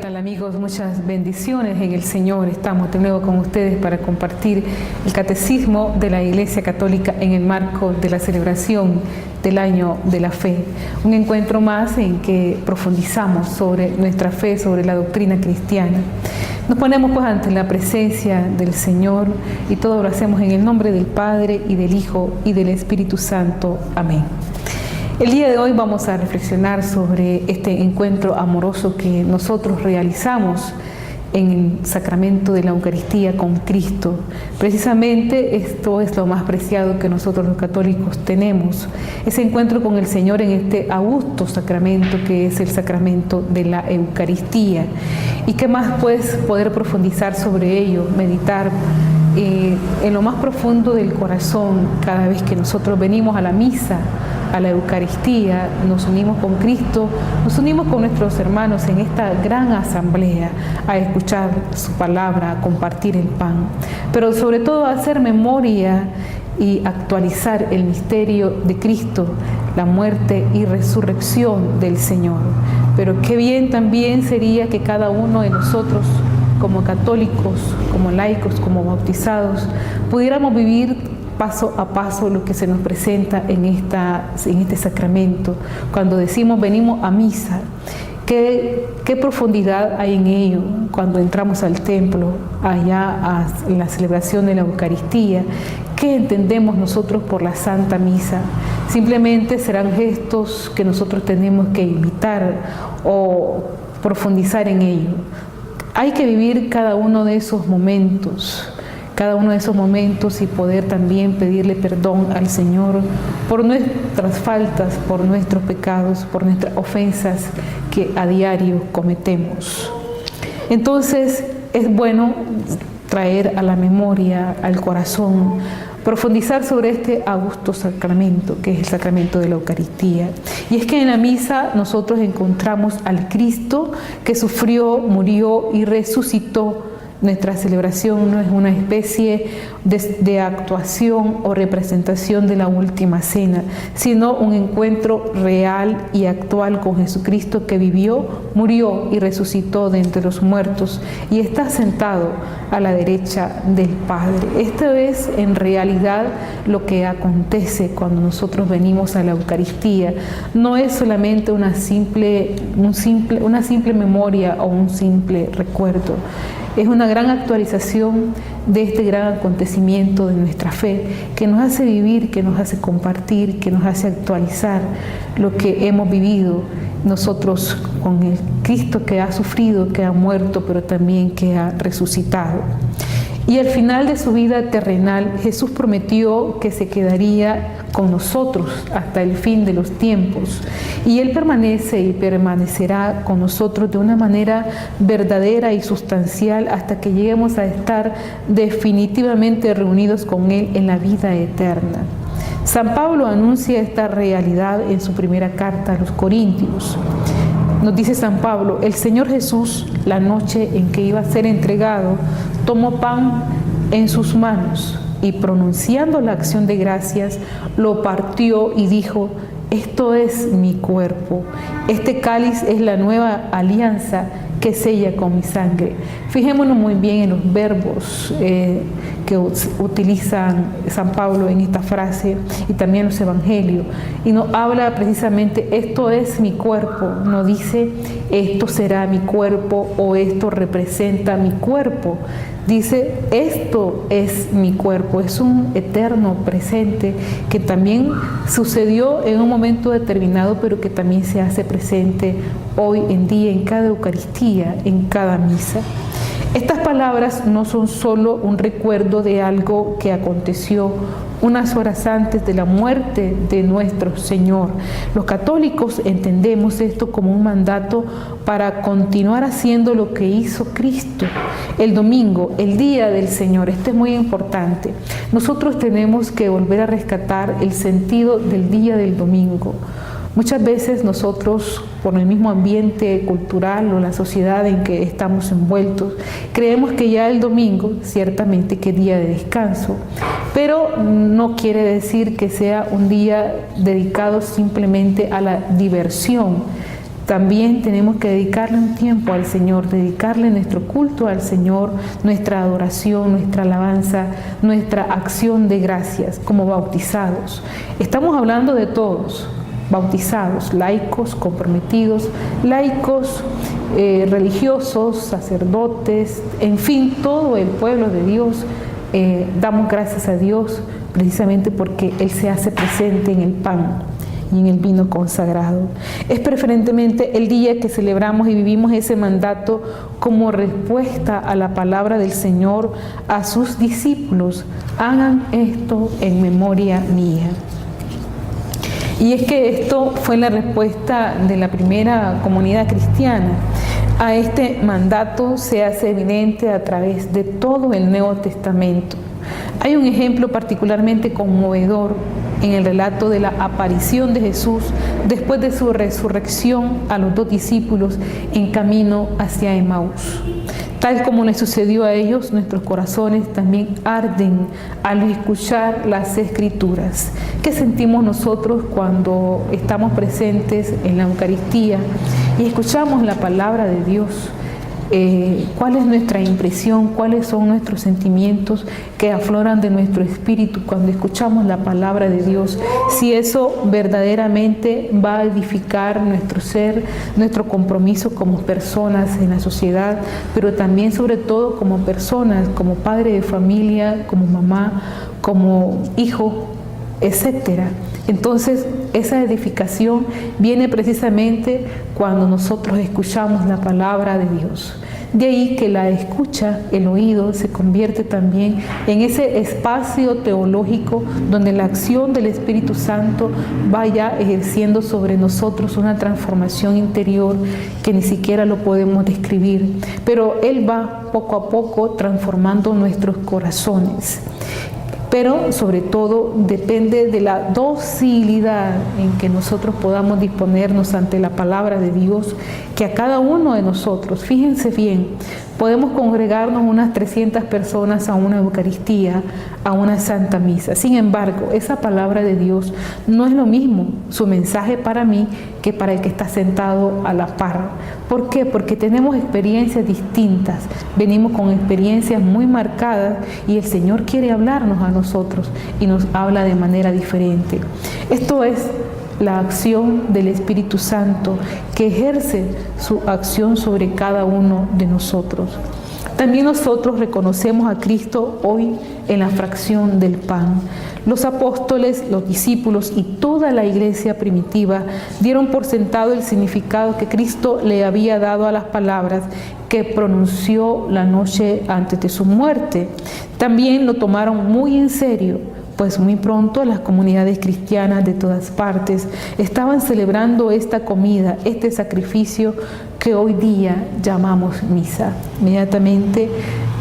tal, amigos? Muchas bendiciones en el Señor. Estamos de nuevo con ustedes para compartir el Catecismo de la Iglesia Católica en el marco de la celebración del Año de la Fe. Un encuentro más en que profundizamos sobre nuestra fe, sobre la doctrina cristiana. Nos ponemos pues ante la presencia del Señor y todo lo hacemos en el nombre del Padre y del Hijo y del Espíritu Santo. Amén. El día de hoy vamos a reflexionar sobre este encuentro amoroso que nosotros realizamos en el sacramento de la Eucaristía con Cristo. Precisamente esto es lo más preciado que nosotros los católicos tenemos, ese encuentro con el Señor en este augusto sacramento que es el sacramento de la Eucaristía. ¿Y qué más pues poder profundizar sobre ello, meditar en lo más profundo del corazón cada vez que nosotros venimos a la misa, a la Eucaristía, nos unimos con Cristo, nos unimos con nuestros hermanos en esta gran asamblea a escuchar su palabra, a compartir el pan, pero sobre todo a hacer memoria y actualizar el misterio de Cristo, la muerte y resurrección del Señor. Pero qué bien también sería que cada uno de nosotros, como católicos, como laicos, como bautizados, pudiéramos vivir paso a paso lo que se nos presenta en este sacramento. Cuando decimos venimos a misa, ¿qué profundidad hay en ello? Cuando entramos al templo, allá a la celebración de la Eucaristía, ¿qué entendemos nosotros por la Santa Misa? Simplemente serán gestos que nosotros tenemos que imitar o profundizar en ello. Hay que vivir cada uno de esos momentos y poder también pedirle perdón al Señor por nuestras faltas, por nuestros pecados, por nuestras ofensas que a diario cometemos. Entonces es bueno traer a la memoria, al corazón, profundizar sobre este augusto sacramento que es el sacramento de la Eucaristía. Y es que en la misa nosotros encontramos al Cristo que sufrió, murió y resucitó. Nuestra celebración no es una especie de actuación o representación de la última cena, sino un encuentro real y actual con Jesucristo que vivió, murió y resucitó de entre los muertos y está sentado a la derecha del Padre. Esto es en realidad lo que acontece cuando nosotros venimos a la Eucaristía. No es solamente una simple memoria o un simple recuerdo. Es una gran actualización de este gran acontecimiento de nuestra fe que nos hace vivir, que nos hace compartir, que nos hace actualizar lo que hemos vivido nosotros con el Cristo que ha sufrido, que ha muerto, pero también que ha resucitado. Y al final de su vida terrenal, Jesús prometió que se quedaría con nosotros hasta el fin de los tiempos. Y Él permanece y permanecerá con nosotros de una manera verdadera y sustancial hasta que lleguemos a estar definitivamente reunidos con Él en la vida eterna. San Pablo anuncia esta realidad en su primera carta a los Corintios. Nos dice San Pablo: el Señor Jesús, la noche en que iba a ser entregado, tomó pan en sus manos y pronunciando la acción de gracias, lo partió y dijo: esto es mi cuerpo, este cáliz es la nueva alianza que sella con mi sangre. Fijémonos muy bien en los verbos que utilizan San Pablo en esta frase y también los evangelios. Y nos habla precisamente, esto es mi cuerpo, no dice esto será mi cuerpo o esto representa mi cuerpo. Dice, esto es mi cuerpo, es un eterno presente que también sucedió en un momento determinado, pero que también se hace presente hoy en día en cada Eucaristía, en cada misa. Estas palabras no son solo un recuerdo de algo que aconteció unas horas antes de la muerte de nuestro Señor. Los católicos entendemos esto como un mandato para continuar haciendo lo que hizo Cristo. El domingo, el día del Señor, esto es muy importante. Nosotros tenemos que volver a rescatar el sentido del día del domingo. Muchas veces nosotros, por el mismo ambiente cultural o la sociedad en que estamos envueltos, creemos que ya el domingo, ciertamente que es día de descanso, pero no quiere decir que sea un día dedicado simplemente a la diversión. también tenemos que dedicarle un tiempo al Señor, dedicarle nuestro culto al Señor, nuestra adoración, nuestra alabanza, nuestra acción de gracias como bautizados. Estamos hablando de todos, bautizados, laicos, comprometidos, laicos, religiosos, sacerdotes, en fin, todo el pueblo de Dios. Damos gracias a Dios precisamente porque Él se hace presente en el pan y en el vino consagrado. Es preferentemente el día que celebramos y vivimos ese mandato como respuesta a la palabra del Señor a sus discípulos. Hagan esto en memoria mía. Y es que esto fue la respuesta de la primera comunidad cristiana. A este mandato se hace evidente a través de todo el Nuevo Testamento. Hay un ejemplo particularmente conmovedor en el relato de la aparición de Jesús después de su resurrección a los 2 discípulos en camino hacia Emaús. Tal como les sucedió a ellos, nuestros corazones también arden al escuchar las Escrituras. ¿Qué sentimos nosotros cuando estamos presentes en la Eucaristía y escuchamos la palabra de Dios? ¿Cuál es nuestra impresión? ¿Cuáles son nuestros sentimientos que afloran de nuestro espíritu cuando escuchamos la palabra de Dios? Si eso verdaderamente va a edificar nuestro ser, nuestro compromiso como personas en la sociedad, pero también sobre todo como personas, como padre de familia, como mamá, como hijo, etcétera. Entonces, esa edificación viene precisamente cuando nosotros escuchamos la palabra de Dios. De ahí que la escucha, el oído, se convierte también en ese espacio teológico donde la acción del Espíritu Santo vaya ejerciendo sobre nosotros una transformación interior que ni siquiera lo podemos describir. Pero Él va poco a poco transformando nuestros corazones. Pero sobre todo depende de la docilidad en que nosotros podamos disponernos ante la palabra de Dios, que a cada uno de nosotros, fíjense bien, podemos congregarnos unas 300 personas a una Eucaristía, a una Santa Misa. Sin embargo, esa palabra de Dios no es lo mismo, su mensaje para mí, que para el que está sentado a la par. ¿Por qué? Porque tenemos experiencias distintas, venimos con experiencias muy marcadas y el Señor quiere hablarnos a nosotros y nos habla de manera diferente. Esto es la acción del Espíritu Santo que ejerce su acción sobre cada uno de nosotros. También nosotros reconocemos a Cristo hoy en la fracción del pan. Los apóstoles, los discípulos y toda la iglesia primitiva dieron por sentado el significado que Cristo le había dado a las palabras que pronunció la noche antes de su muerte. También lo tomaron muy en serio, pues muy pronto las comunidades cristianas de todas partes estaban celebrando esta comida, este sacrificio que hoy día llamamos misa. Inmediatamente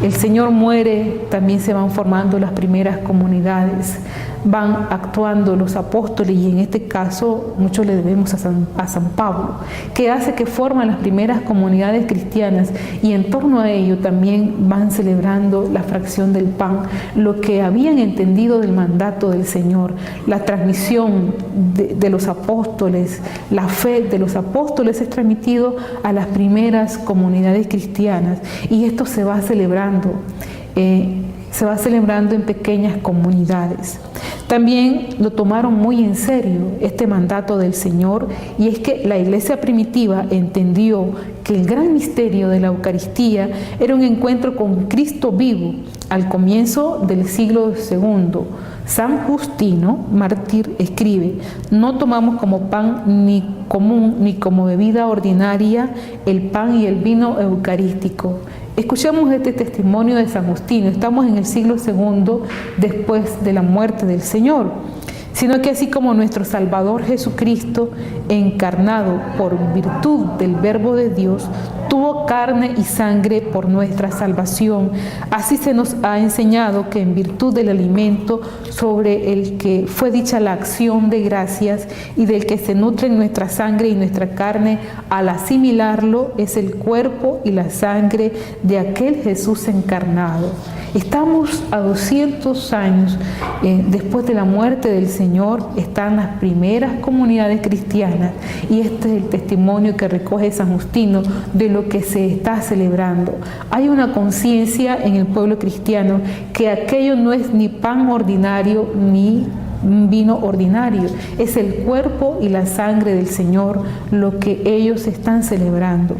el Señor muere, también se van formando las primeras comunidades, van actuando los apóstoles y en este caso mucho le debemos a San Pablo, que hace que forman las primeras comunidades cristianas y en torno a ello también van celebrando la fracción del pan, lo que habían entendido del mandato del Señor, la transmisión de los apóstoles, la fe de los apóstoles es transmitido a las primeras comunidades cristianas y esto se va celebrando en pequeñas comunidades. También lo tomaron muy en serio este mandato del Señor y es que la iglesia primitiva entendió que el gran misterio de la Eucaristía era un encuentro con Cristo vivo. Al comienzo del siglo II, San Justino, mártir, escribe: no tomamos como pan ni común ni como bebida ordinaria el pan y el vino eucarístico. Escuchamos este testimonio de San Justino. Estamos en el siglo II después de la muerte del Señor, sino que así como nuestro Salvador Jesucristo, encarnado por virtud del Verbo de Dios, tuvo carne y sangre por nuestra salvación. Así se nos ha enseñado que en virtud del alimento sobre el que fue dicha la acción de gracias y del que se nutren nuestra sangre y nuestra carne, al asimilarlo es el cuerpo y la sangre de aquel Jesús encarnado. Estamos a 200 años después de la muerte del Señor, están las primeras comunidades cristianas y este es el testimonio que recoge San Justino de lo que se está celebrando. Hay una conciencia en el pueblo cristiano que aquello no es ni pan ordinario ni vino ordinario, es el cuerpo y la sangre del Señor lo que ellos están celebrando.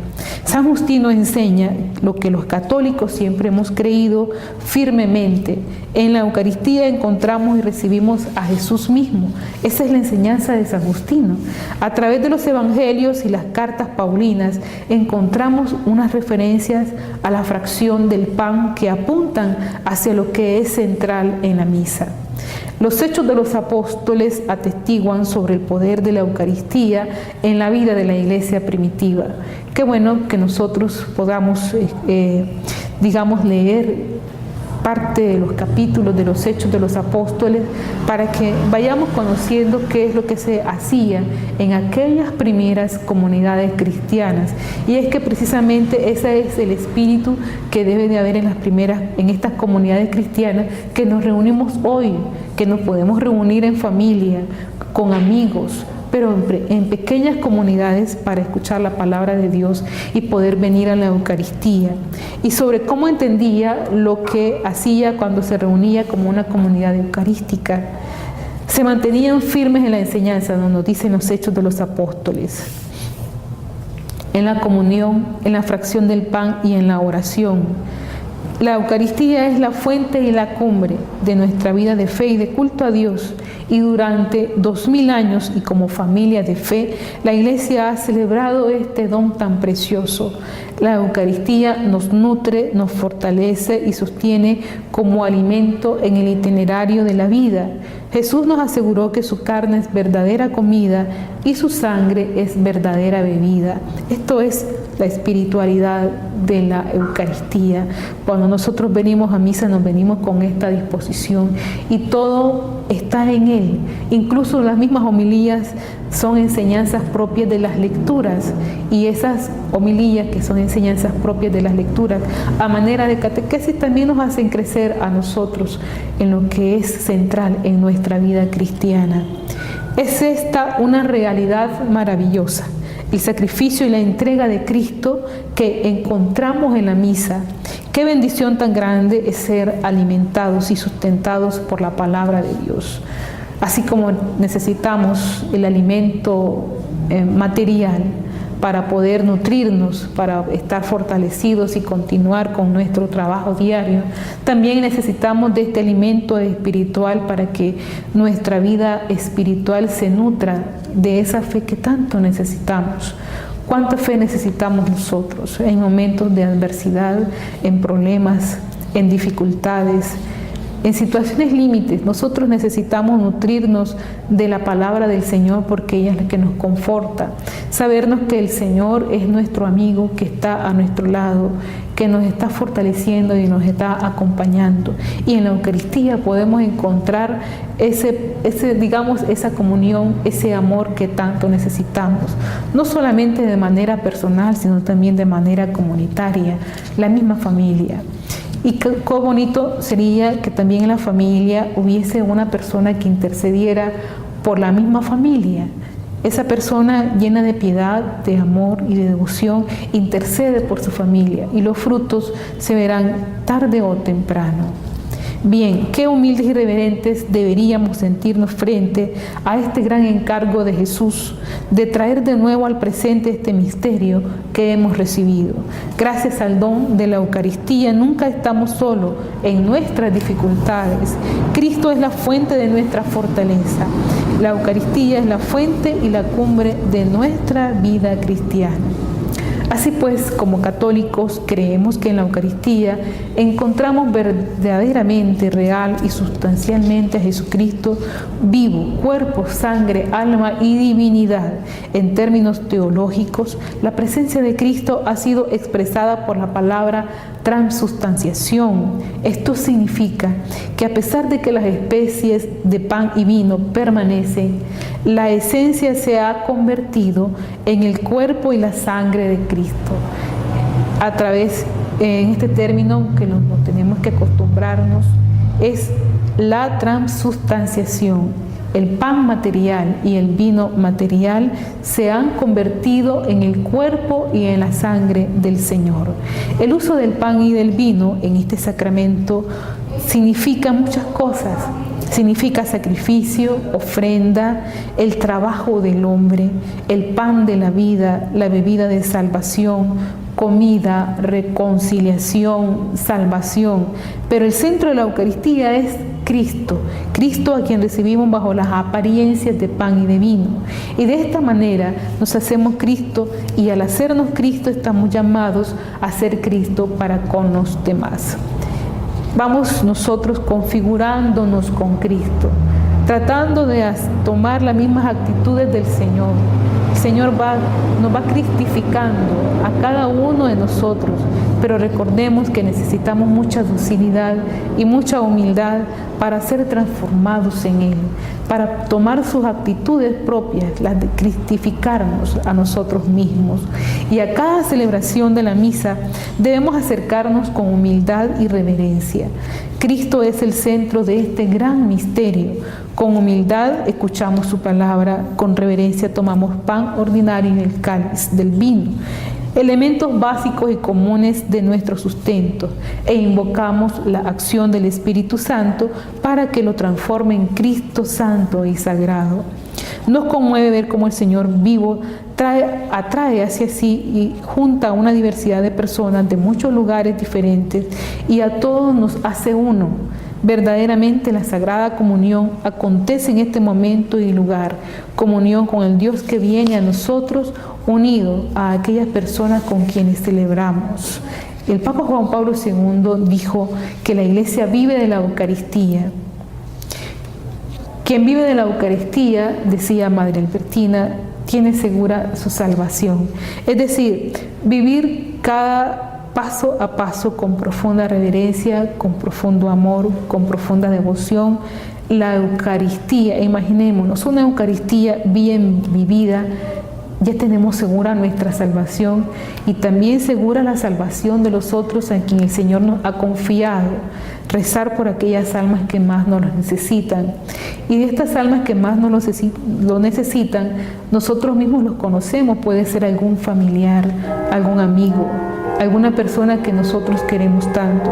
San Justino enseña lo que los católicos siempre hemos creído firmemente. En la Eucaristía encontramos y recibimos a Jesús mismo. Esa es la enseñanza de San Justino. A través de los evangelios y las cartas paulinas encontramos unas referencias a la fracción del pan que apuntan hacia lo que es central en la misa. Los hechos de los apóstoles atestiguan sobre el poder de la Eucaristía en la vida de la iglesia primitiva. Qué bueno que nosotros podamos, leer parte de los capítulos de los hechos de los apóstoles para que vayamos conociendo qué es lo que se hacía en aquellas primeras comunidades cristianas. Y es que precisamente ese es el espíritu que debe de haber en estas comunidades cristianas, que nos reunimos hoy, que nos podemos reunir en familia, con amigos, pero en pequeñas comunidades para escuchar la palabra de Dios y poder venir a la Eucaristía. Y sobre cómo entendía lo que hacía cuando se reunía como una comunidad eucarística. Se mantenían firmes en la enseñanza, nos dicen los hechos de los apóstoles, en la comunión, en la fracción del pan y en la oración. La Eucaristía es la fuente y la cumbre de nuestra vida de fe y de culto a Dios. Y durante 2000 años y como familia de fe, la Iglesia ha celebrado este don tan precioso. La Eucaristía nos nutre, nos fortalece y sostiene como alimento en el itinerario de la vida. Jesús nos aseguró que su carne es verdadera comida y su sangre es verdadera bebida. Esto es la espiritualidad de la Eucaristía. Cuando nosotros venimos a misa nos venimos con esta disposición y todo está en Él. Incluso las mismas homilías son enseñanzas propias de las lecturas y esas homilías que son enseñanzas propias de las lecturas a manera de catequesis también nos hacen crecer a nosotros en lo que es central en nuestra vida cristiana. Es esta una realidad maravillosa, el sacrificio y la entrega de Cristo que encontramos en la misa. Qué bendición tan grande es ser alimentados y sustentados por la palabra de Dios. Así como necesitamos el alimento material para poder nutrirnos, para estar fortalecidos y continuar con nuestro trabajo diario, también necesitamos de este alimento espiritual para que nuestra vida espiritual se nutra de esa fe que tanto necesitamos. ¿Cuánta fe necesitamos nosotros en momentos de adversidad, en problemas, en dificultades, en situaciones límites? Nosotros necesitamos nutrirnos de la palabra del Señor porque ella es la que nos conforta. Sabernos que el Señor es nuestro amigo, que está a nuestro lado, que nos está fortaleciendo y nos está acompañando. Y en la Eucaristía podemos encontrar esa comunión, ese amor que tanto necesitamos. No solamente de manera personal, sino también de manera comunitaria, la misma familia. Y qué bonito sería que también en la familia hubiese una persona que intercediera por la misma familia. Esa persona llena de piedad, de amor y de devoción intercede por su familia y los frutos se verán tarde o temprano. Bien, qué humildes y reverentes deberíamos sentirnos frente a este gran encargo de Jesús de traer de nuevo al presente este misterio que hemos recibido. Gracias al don de la Eucaristía nunca estamos solos en nuestras dificultades. Cristo es la fuente de nuestra fortaleza. La Eucaristía es la fuente y la cumbre de nuestra vida cristiana. Así pues, como católicos, creemos que en la Eucaristía encontramos verdaderamente, real y sustancialmente a Jesucristo vivo, cuerpo, sangre, alma y divinidad. En términos teológicos, la presencia de Cristo ha sido expresada por la palabra transubstanciación. Esto significa que a pesar de que las especies de pan y vino permanecen, la esencia se ha convertido en el cuerpo y la sangre de Cristo. A través, en este término que nos tenemos que acostumbrarnos, es la transubstanciación. El pan material y el vino material se han convertido en el cuerpo y en la sangre del Señor. El uso del pan y del vino en este sacramento significa muchas cosas. Significa sacrificio, ofrenda, el trabajo del hombre, el pan de la vida, la bebida de salvación, comida, reconciliación, salvación. Pero el centro de la Eucaristía es Cristo, Cristo a quien recibimos bajo las apariencias de pan y de vino. Y de esta manera nos hacemos Cristo, y al hacernos Cristo estamos llamados a ser Cristo para con los demás. Vamos nosotros configurándonos con Cristo, tratando de tomar las mismas actitudes del Señor. El Señor nos va cristificando a cada uno de nosotros, pero recordemos que necesitamos mucha docilidad y mucha humildad para ser transformados en Él, para tomar sus actitudes propias, las de cristificarnos a nosotros mismos. Y a cada celebración de la misa debemos acercarnos con humildad y reverencia. Cristo es el centro de este gran misterio. Con humildad escuchamos su palabra, con reverencia tomamos pan ordinario y el cáliz del vino, elementos básicos y comunes de nuestro sustento, e invocamos la acción del Espíritu Santo para que lo transforme en Cristo santo y sagrado. Nos conmueve ver cómo el Señor vivo atrae hacia sí y junta a una diversidad de personas de muchos lugares diferentes, y a todos nos hace uno. Verdaderamente la Sagrada Comunión acontece en este momento y lugar, comunión con el Dios que viene a nosotros, unido a aquellas personas con quienes celebramos. El Papa Juan Pablo II dijo que la Iglesia vive de la Eucaristía. Quien vive de la Eucaristía, decía Madre Albertina, tiene segura su salvación. Es decir, vivir cada paso a paso con profunda reverencia, con profundo amor, con profunda devoción. La Eucaristía, imaginémonos, una Eucaristía bien vivida, ya tenemos segura nuestra salvación, y también segura la salvación de los otros a quien el Señor nos ha confiado. Rezar por aquellas almas que más nos lo necesitan. Y de estas almas que más nos lo necesitan, nosotros mismos los conocemos. Puede ser algún familiar, algún amigo, alguna persona que nosotros queremos tanto,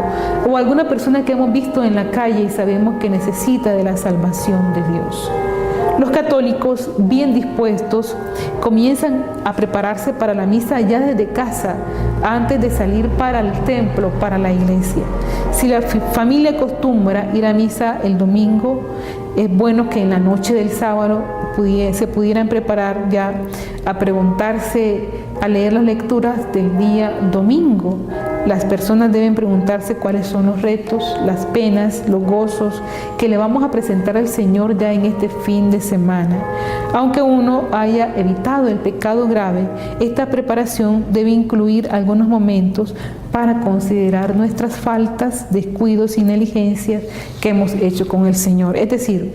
o alguna persona que hemos visto en la calle y sabemos que necesita de la salvación de Dios. Los católicos, bien dispuestos, comienzan a prepararse para la misa ya desde casa, antes de salir para el templo, para la iglesia. Si la familia acostumbra ir a misa el domingo, es bueno que en la noche del sábado se pudieran preparar ya a preguntarse, a leer las lecturas del día domingo. Las personas deben preguntarse cuáles son los retos, las penas, los gozos que le vamos a presentar al Señor ya en este fin de semana. Aunque uno haya evitado el pecado grave, esta preparación debe incluir algunos momentos para considerar nuestras faltas, descuidos y negligencias que hemos hecho con el Señor. Es decir,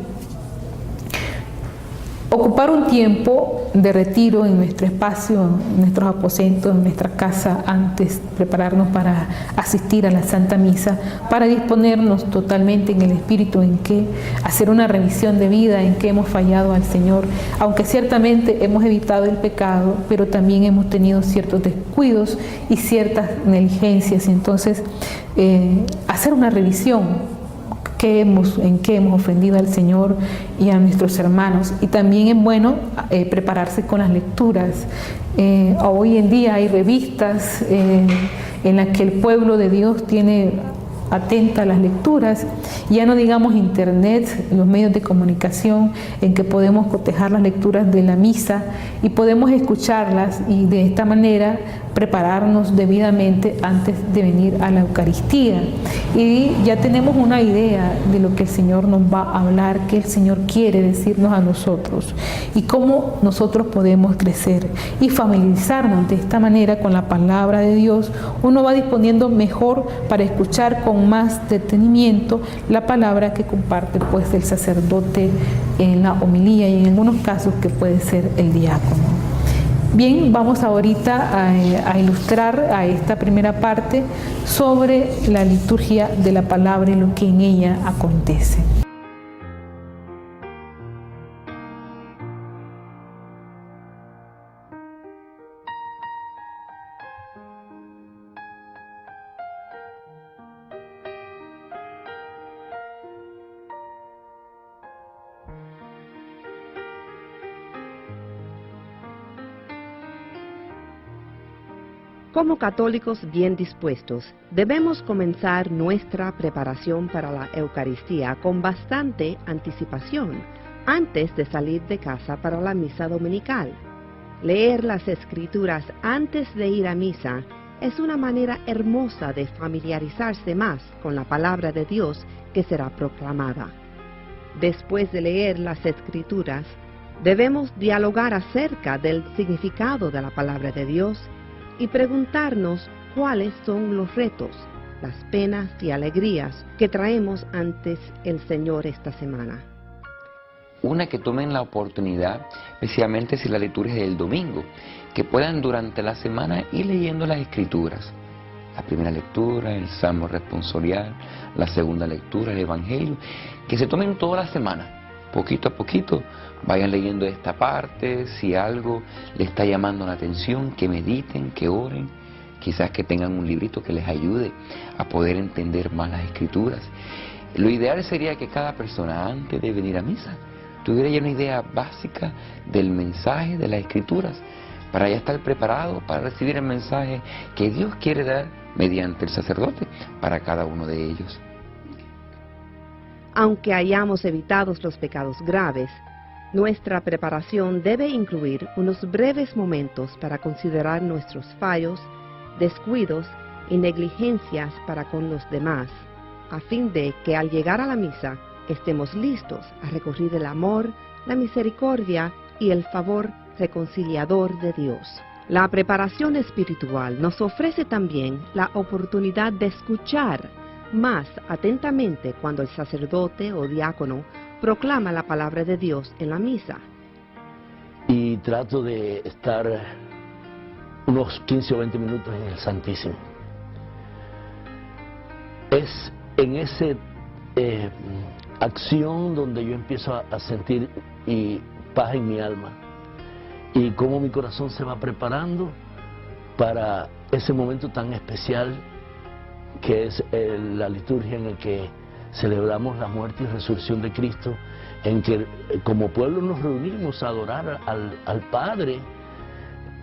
ocupar un tiempo de retiro en nuestro espacio, en nuestros aposentos, en nuestra casa, antes prepararnos para asistir a la Santa Misa, para disponernos totalmente en el Espíritu en que hacer una revisión de vida, en que hemos fallado al Señor, aunque ciertamente hemos evitado el pecado, pero también hemos tenido ciertos descuidos y ciertas negligencias. Entonces, hacer una revisión. En qué hemos ofendido al Señor y a nuestros hermanos. Y también es bueno prepararse con las lecturas. Hoy en día hay revistas en las que el pueblo de Dios tiene atenta a las lecturas, ya no digamos internet, los medios de comunicación en que podemos cotejar las lecturas de la misa y podemos escucharlas, y de esta manera prepararnos debidamente antes de venir a la Eucaristía. Y ya tenemos una idea de lo que el Señor nos va a hablar, qué el Señor quiere decirnos a nosotros y cómo nosotros podemos crecer y familiarizarnos de esta manera con la palabra de Dios. Uno va disponiendo mejor para escuchar con más detenimiento la palabra que comparte pues el sacerdote en la homilía y en algunos casos que puede ser el diácono. Bien, vamos ahorita a ilustrar a esta primera parte sobre la liturgia de la palabra y lo que en ella acontece. Como católicos bien dispuestos, debemos comenzar nuestra preparación para la Eucaristía con bastante anticipación, antes de salir de casa para la misa dominical. Leer las Escrituras antes de ir a misa es una manera hermosa de familiarizarse más con la palabra de Dios que será proclamada. Después de leer las Escrituras, debemos dialogar acerca del significado de la palabra de Dios y preguntarnos cuáles son los retos, las penas y alegrías que traemos ante el Señor esta semana. Una, que tomen la oportunidad, especialmente si la liturgia es del domingo, que puedan durante la semana ir leyendo las Escrituras. La primera lectura, el Salmo responsorial, la segunda lectura, el Evangelio, que se tomen toda la semana. Poquito a poquito vayan leyendo esta parte, si algo le está llamando la atención, que mediten, que oren, quizás que tengan un librito que les ayude a poder entender más las Escrituras. Lo ideal sería que cada persona antes de venir a misa tuviera ya una idea básica del mensaje de las Escrituras, para ya estar preparado para recibir el mensaje que Dios quiere dar mediante el sacerdote para cada uno de ellos. Aunque hayamos evitado los pecados graves, nuestra preparación debe incluir unos breves momentos para considerar nuestros fallos, descuidos y negligencias para con los demás, a fin de que al llegar a la misa estemos listos a recurrir el amor, la misericordia y el favor reconciliador de Dios. La preparación espiritual nos ofrece también la oportunidad de escuchar más atentamente cuando el sacerdote o diácono proclama la palabra de Dios en la misa. Y trato de estar unos 15 o 20 minutos en el Santísimo. Es en esa acción donde yo empiezo a sentir paz en mi alma, y cómo mi corazón se va preparando para ese momento tan especial que es la liturgia en el que celebramos la muerte y resurrección de Cristo, en que como pueblo nos reunimos a adorar al Padre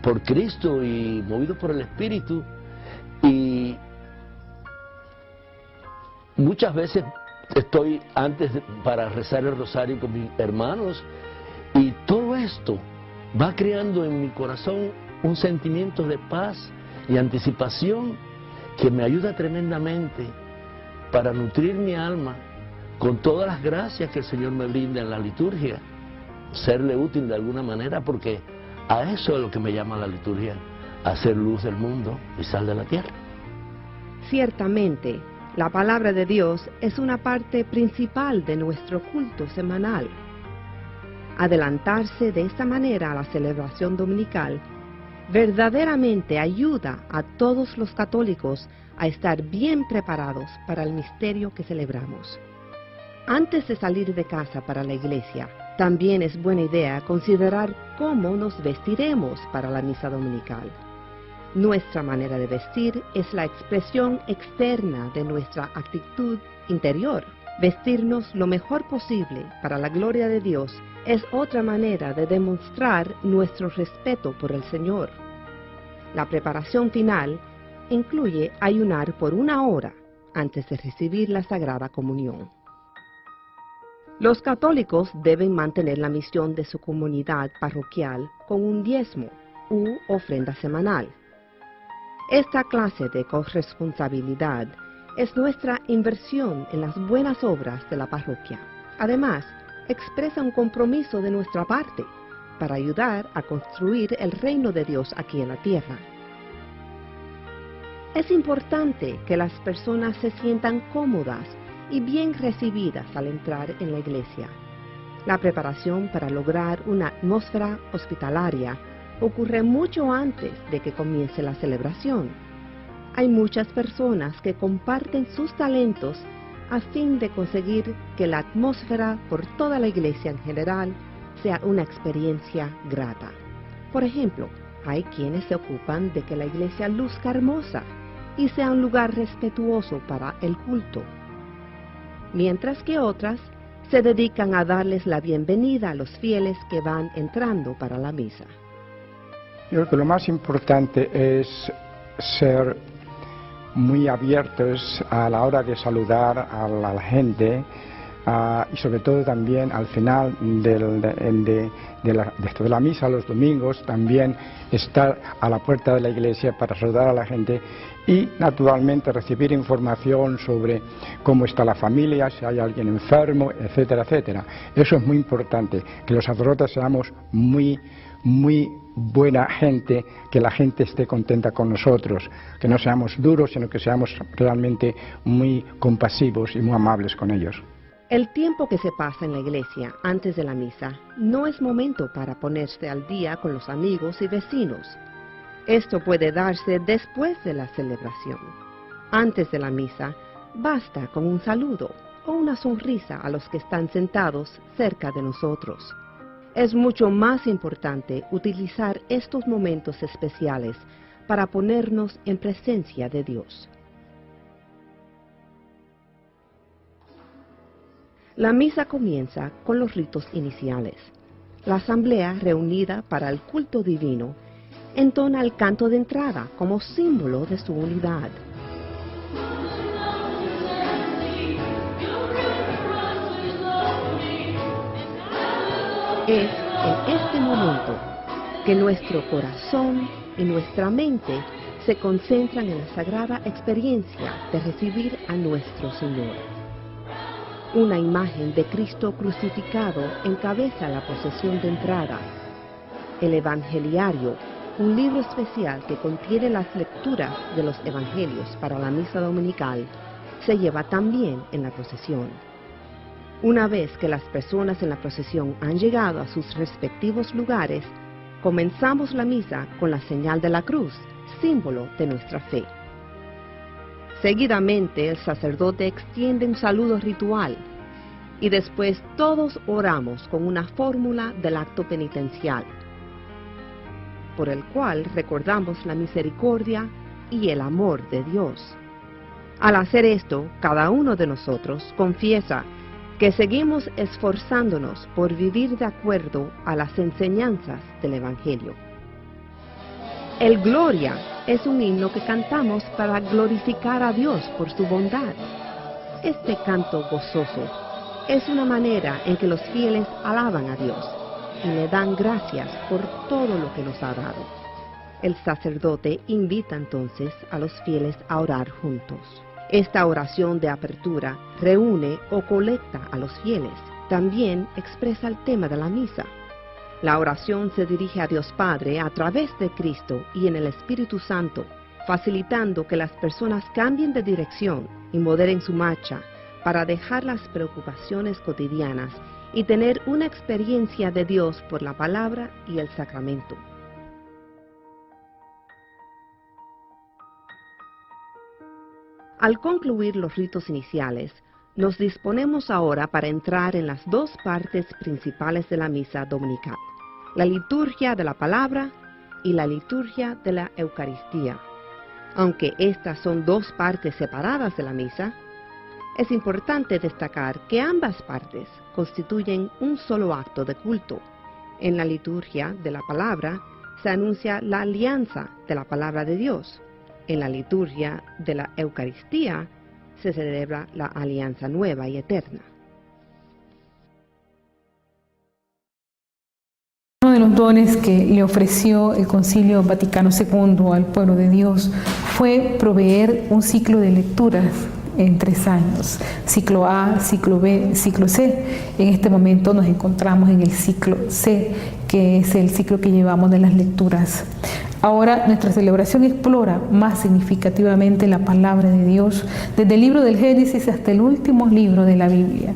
por Cristo y movidos por el Espíritu. Y muchas veces estoy para rezar el rosario con mis hermanos, y todo esto va creando en mi corazón un sentimiento de paz y anticipación que me ayuda tremendamente para nutrir mi alma con todas las gracias que el Señor me brinda en la liturgia, serle útil de alguna manera, porque a eso es lo que me llama la liturgia, a ser luz del mundo y sal de la tierra. Ciertamente, la palabra de Dios es una parte principal de nuestro culto semanal. Adelantarse de esta manera a la celebración dominical verdaderamente ayuda a todos los católicos a estar bien preparados para el misterio que celebramos. Antes de salir de casa para la iglesia, también es buena idea considerar cómo nos vestiremos para la misa dominical. Nuestra manera de vestir es la expresión externa de nuestra actitud interior. Vestirnos lo mejor posible para la gloria de Dios es otra manera de demostrar nuestro respeto por el Señor. La preparación final incluye ayunar por 1 hora antes de recibir la Sagrada Comunión. Los católicos deben mantener la misión de su comunidad parroquial con un diezmo u ofrenda semanal. Esta clase de corresponsabilidad es nuestra inversión en las buenas obras de la parroquia. Además, expresa un compromiso de nuestra parte para ayudar a construir el reino de Dios aquí en la tierra. Es importante que las personas se sientan cómodas y bien recibidas al entrar en la iglesia. La preparación para lograr una atmósfera hospitalaria ocurre mucho antes de que comience la celebración. Hay muchas personas que comparten sus talentos a fin de conseguir que la atmósfera por toda la iglesia en general sea una experiencia grata. Por ejemplo, hay quienes se ocupan de que la iglesia luzca hermosa y sea un lugar respetuoso para el culto, mientras que otras se dedican a darles la bienvenida a los fieles que van entrando para la misa. Yo creo que lo más importante es ser muy abiertos a la hora de saludar a la gente y sobre todo también al final de la misa los domingos también estar a la puerta de la iglesia para saludar a la gente y naturalmente recibir información sobre cómo está la familia, si hay alguien enfermo, etcétera, etcétera. Eso es muy importante, que los sacerdotes seamos muy buena gente, que la gente esté contenta con nosotros, que no seamos duros, sino que seamos realmente muy compasivos y muy amables con ellos. El tiempo que se pasa en la iglesia antes de la misa no es momento para ponerse al día con los amigos y vecinos. Esto puede darse después de la celebración. Antes de la misa, basta con un saludo o una sonrisa a los que están sentados cerca de nosotros. Es mucho más importante utilizar estos momentos especiales para ponernos en presencia de Dios. La misa comienza con los ritos iniciales. La asamblea reunida para el culto divino entona el canto de entrada como símbolo de su unidad. Es en este momento que nuestro corazón y nuestra mente se concentran en la sagrada experiencia de recibir a nuestro Señor. Una imagen de Cristo crucificado encabeza la procesión de entrada. El Evangeliario, un libro especial que contiene las lecturas de los evangelios para la misa dominical, se lleva también en la procesión. Una vez que las personas en la procesión han llegado a sus respectivos lugares, comenzamos la misa con la señal de la cruz, símbolo de nuestra fe. Seguidamente el sacerdote extiende un saludo ritual y después todos oramos con una fórmula del acto penitencial, por el cual recordamos la misericordia y el amor de Dios. Al hacer esto, cada uno de nosotros confiesa que seguimos esforzándonos por vivir de acuerdo a las enseñanzas del Evangelio. El Gloria es un himno que cantamos para glorificar a Dios por su bondad. Este canto gozoso es una manera en que los fieles alaban a Dios y le dan gracias por todo lo que nos ha dado. El sacerdote invita entonces a los fieles a orar juntos. Esta oración de apertura reúne o colecta a los fieles. También expresa el tema de la misa. La oración se dirige a Dios Padre a través de Cristo y en el Espíritu Santo, facilitando que las personas cambien de dirección y moderen su marcha para dejar las preocupaciones cotidianas y tener una experiencia de Dios por la palabra y el sacramento. Al concluir los ritos iniciales, nos disponemos ahora para entrar en las dos partes principales de la misa dominical: la liturgia de la palabra y la liturgia de la Eucaristía. Aunque estas son dos partes separadas de la misa, es importante destacar que ambas partes constituyen un solo acto de culto. En la liturgia de la palabra se anuncia la alianza de la palabra de Dios. En la liturgia de la Eucaristía se celebra la alianza nueva y eterna. Uno de los dones que le ofreció el Concilio Vaticano II al pueblo de Dios fue proveer un ciclo de lecturas en 3 años, ciclo A, ciclo B, ciclo C. En este momento nos encontramos en el ciclo C, que es el ciclo que llevamos de las lecturas. Ahora nuestra celebración explora más significativamente la palabra de Dios, desde el libro del Génesis hasta el último libro de la Biblia.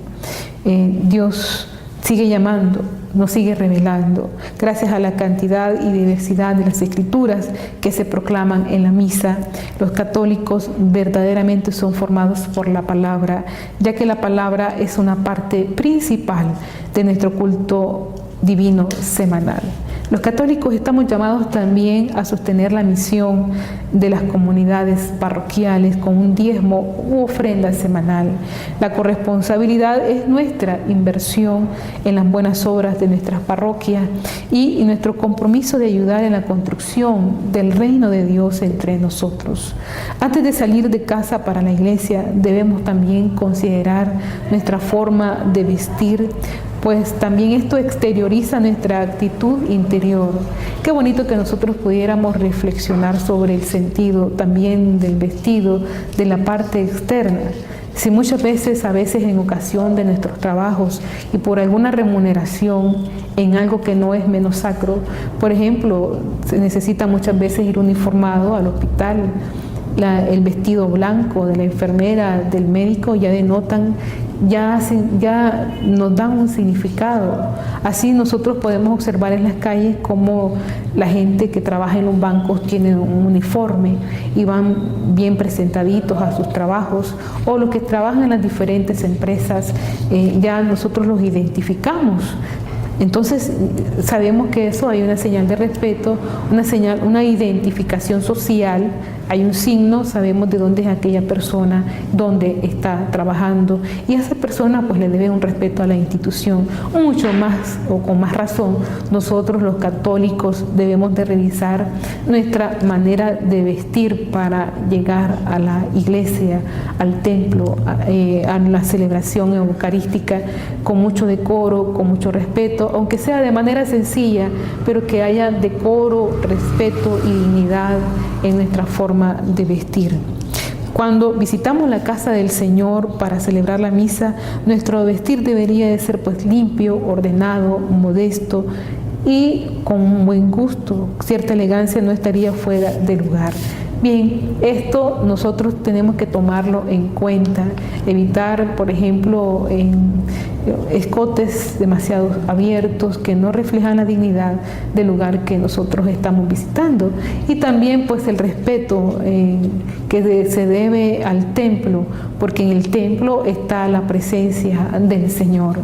Dios sigue llamando, nos sigue revelando, gracias a la cantidad y diversidad de las escrituras que se proclaman en la misa. Los católicos verdaderamente son formados por la palabra, ya que la palabra es una parte principal de nuestro culto divino semanal. Los católicos estamos llamados también a sostener la misión de las comunidades parroquiales con un diezmo u ofrenda semanal. La corresponsabilidad es nuestra inversión en las buenas obras de nuestras parroquias y nuestro compromiso de ayudar en la construcción del reino de Dios entre nosotros. Antes de salir de casa para la iglesia, debemos también considerar nuestra forma de vestir, pues también esto exterioriza nuestra actitud interior. Qué bonito que nosotros pudiéramos reflexionar sobre el sentido también del vestido, de la parte externa. Si muchas veces, en ocasión de nuestros trabajos y por alguna remuneración en algo que no es menos sacro, por ejemplo, se necesita muchas veces ir uniformado al hospital, el vestido blanco de la enfermera, del médico, ya denotan, ya nos dan un significado. Así nosotros podemos observar en las calles cómo la gente que trabaja en los bancos tiene un uniforme y van bien presentaditos a sus trabajos, o los que trabajan en las diferentes empresas, ya nosotros los identificamos. Entonces sabemos que eso hay una señal de respeto, una identificación social, hay un signo, sabemos de dónde es aquella persona, dónde está trabajando, y a esa persona pues le debe un respeto a la institución. Mucho más o con más razón, nosotros los católicos debemos de revisar nuestra manera de vestir para llegar a la iglesia, al templo, a la celebración eucarística con mucho decoro, con mucho respeto, aunque sea de manera sencilla, pero que haya decoro, respeto y dignidad en nuestra forma de vestir. Cuando visitamos la casa del Señor para celebrar la misa, nuestro vestir debería de ser pues limpio, ordenado, modesto y con un buen gusto. Cierta elegancia no estaría fuera de lugar. Bien, esto nosotros tenemos que tomarlo en cuenta, evitar, por ejemplo, escotes demasiado abiertos que no reflejan la dignidad del lugar que nosotros estamos visitando, y también pues el respeto que se debe al templo, porque en el templo está la presencia del Señor.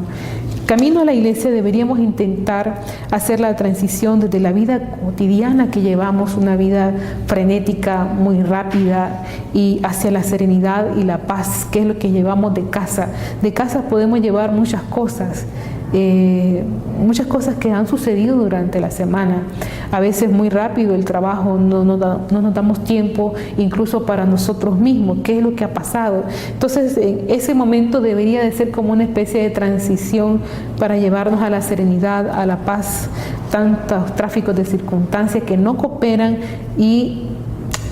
Camino a la iglesia deberíamos intentar hacer la transición desde la vida cotidiana que llevamos, una vida frenética, muy rápida, y hacia la serenidad y la paz, que es lo que llevamos de casa. De casa podemos llevar muchas cosas que han sucedido durante la semana. A veces muy rápido el trabajo, no nos damos tiempo incluso para nosotros mismos, qué es lo que ha pasado. Entonces en ese momento debería de ser como una especie de transición para llevarnos a la serenidad, a la paz, tantos tráficos de circunstancias que no cooperan, y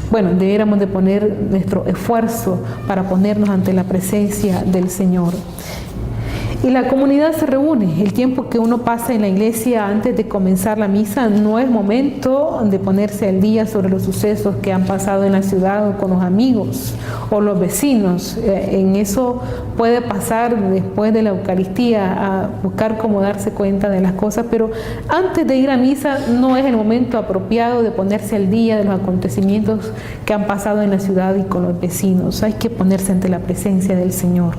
bueno, debiéramos de poner nuestro esfuerzo para ponernos ante la presencia del Señor. Y la comunidad se reúne. El tiempo que uno pasa en la iglesia antes de comenzar la misa no es momento de ponerse al día sobre los sucesos que han pasado en la ciudad o con los amigos o los vecinos. En eso puede pasar después de la Eucaristía, a buscar cómo darse cuenta de las cosas, pero antes de ir a misa no es el momento apropiado de ponerse al día de los acontecimientos que han pasado en la ciudad y con los vecinos. Hay que ponerse ante la presencia del Señor.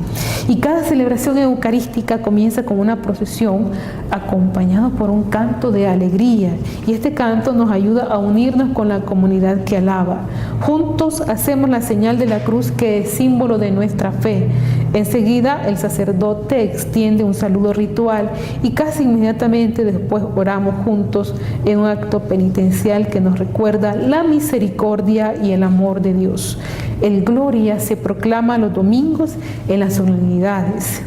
Y cada celebración eucarística comienza con una procesión acompañado por un canto de alegría, y este canto nos ayuda a unirnos con la comunidad que alaba. Juntos hacemos la señal de la cruz, que es símbolo de nuestra fe. Enseguida el sacerdote extiende un saludo ritual y casi inmediatamente después oramos juntos en un acto penitencial que nos recuerda la misericordia y el amor de Dios. El Gloria se proclama los domingos en las solemnidades.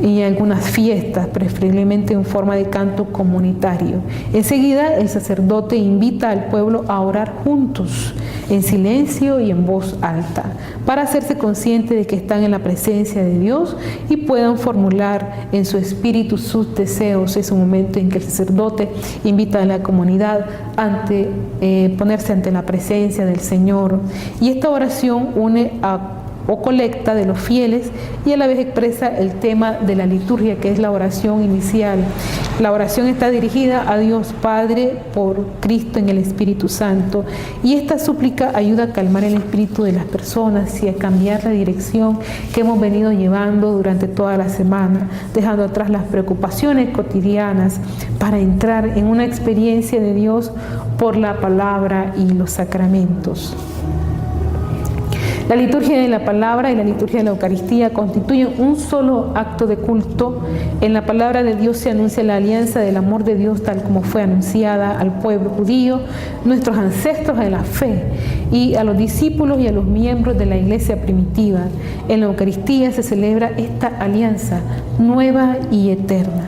y algunas fiestas, preferiblemente en forma de canto comunitario. Enseguida, el sacerdote invita al pueblo a orar juntos, en silencio y en voz alta, para hacerse consciente de que están en la presencia de Dios y puedan formular en su espíritu sus deseos. Es un momento en que el sacerdote invita a la comunidad a ponerse ante la presencia del Señor. Y esta oración une o colecta de los fieles y a la vez expresa el tema de la liturgia, que es la oración inicial. La oración está dirigida a Dios Padre por Cristo en el Espíritu Santo, y esta súplica ayuda a calmar el espíritu de las personas y a cambiar la dirección que hemos venido llevando durante toda la semana, dejando atrás las preocupaciones cotidianas para entrar en una experiencia de Dios por la palabra y los sacramentos. La liturgia de la palabra y la liturgia de la Eucaristía constituyen un solo acto de culto. En la palabra de Dios se anuncia la alianza del amor de Dios tal como fue anunciada al pueblo judío, nuestros ancestros en la fe, y a los discípulos y a los miembros de la iglesia primitiva. En la Eucaristía se celebra esta alianza nueva y eterna.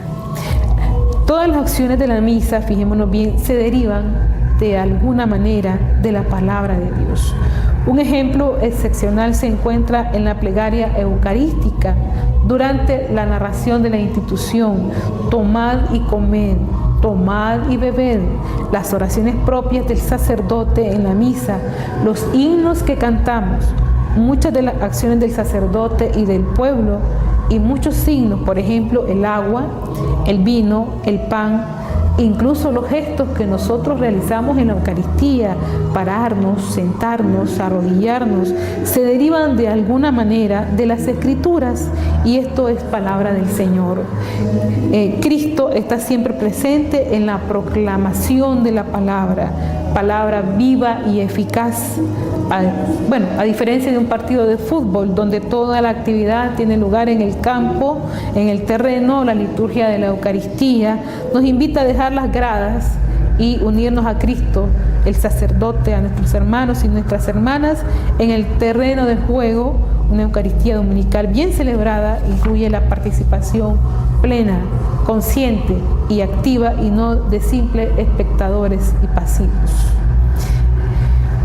Todas las acciones de la misa, fijémonos bien, se derivan de alguna manera de la palabra de Dios. Un ejemplo excepcional se encuentra en la plegaria eucarística durante la narración de la institución: tomad y comed, tomad y bebed, las oraciones propias del sacerdote en la misa, los himnos que cantamos, muchas de las acciones del sacerdote y del pueblo y muchos signos, por ejemplo, el agua, el vino, el pan, incluso los gestos que nosotros realizamos en la Eucaristía, pararnos, sentarnos, arrodillarnos, se derivan de alguna manera de las Escrituras, y esto es palabra del Señor. Cristo está siempre presente en la proclamación de la palabra viva y eficaz. A diferencia de un partido de fútbol donde toda la actividad tiene lugar en el campo, en el terreno, la liturgia de la Eucaristía nos invita a dejar las gradas y unirnos a Cristo, el sacerdote, a nuestros hermanos y nuestras hermanas en el terreno de juego. Una Eucaristía dominical bien celebrada incluye la participación plena, consciente y activa, y no de simples espectadores y pasivos.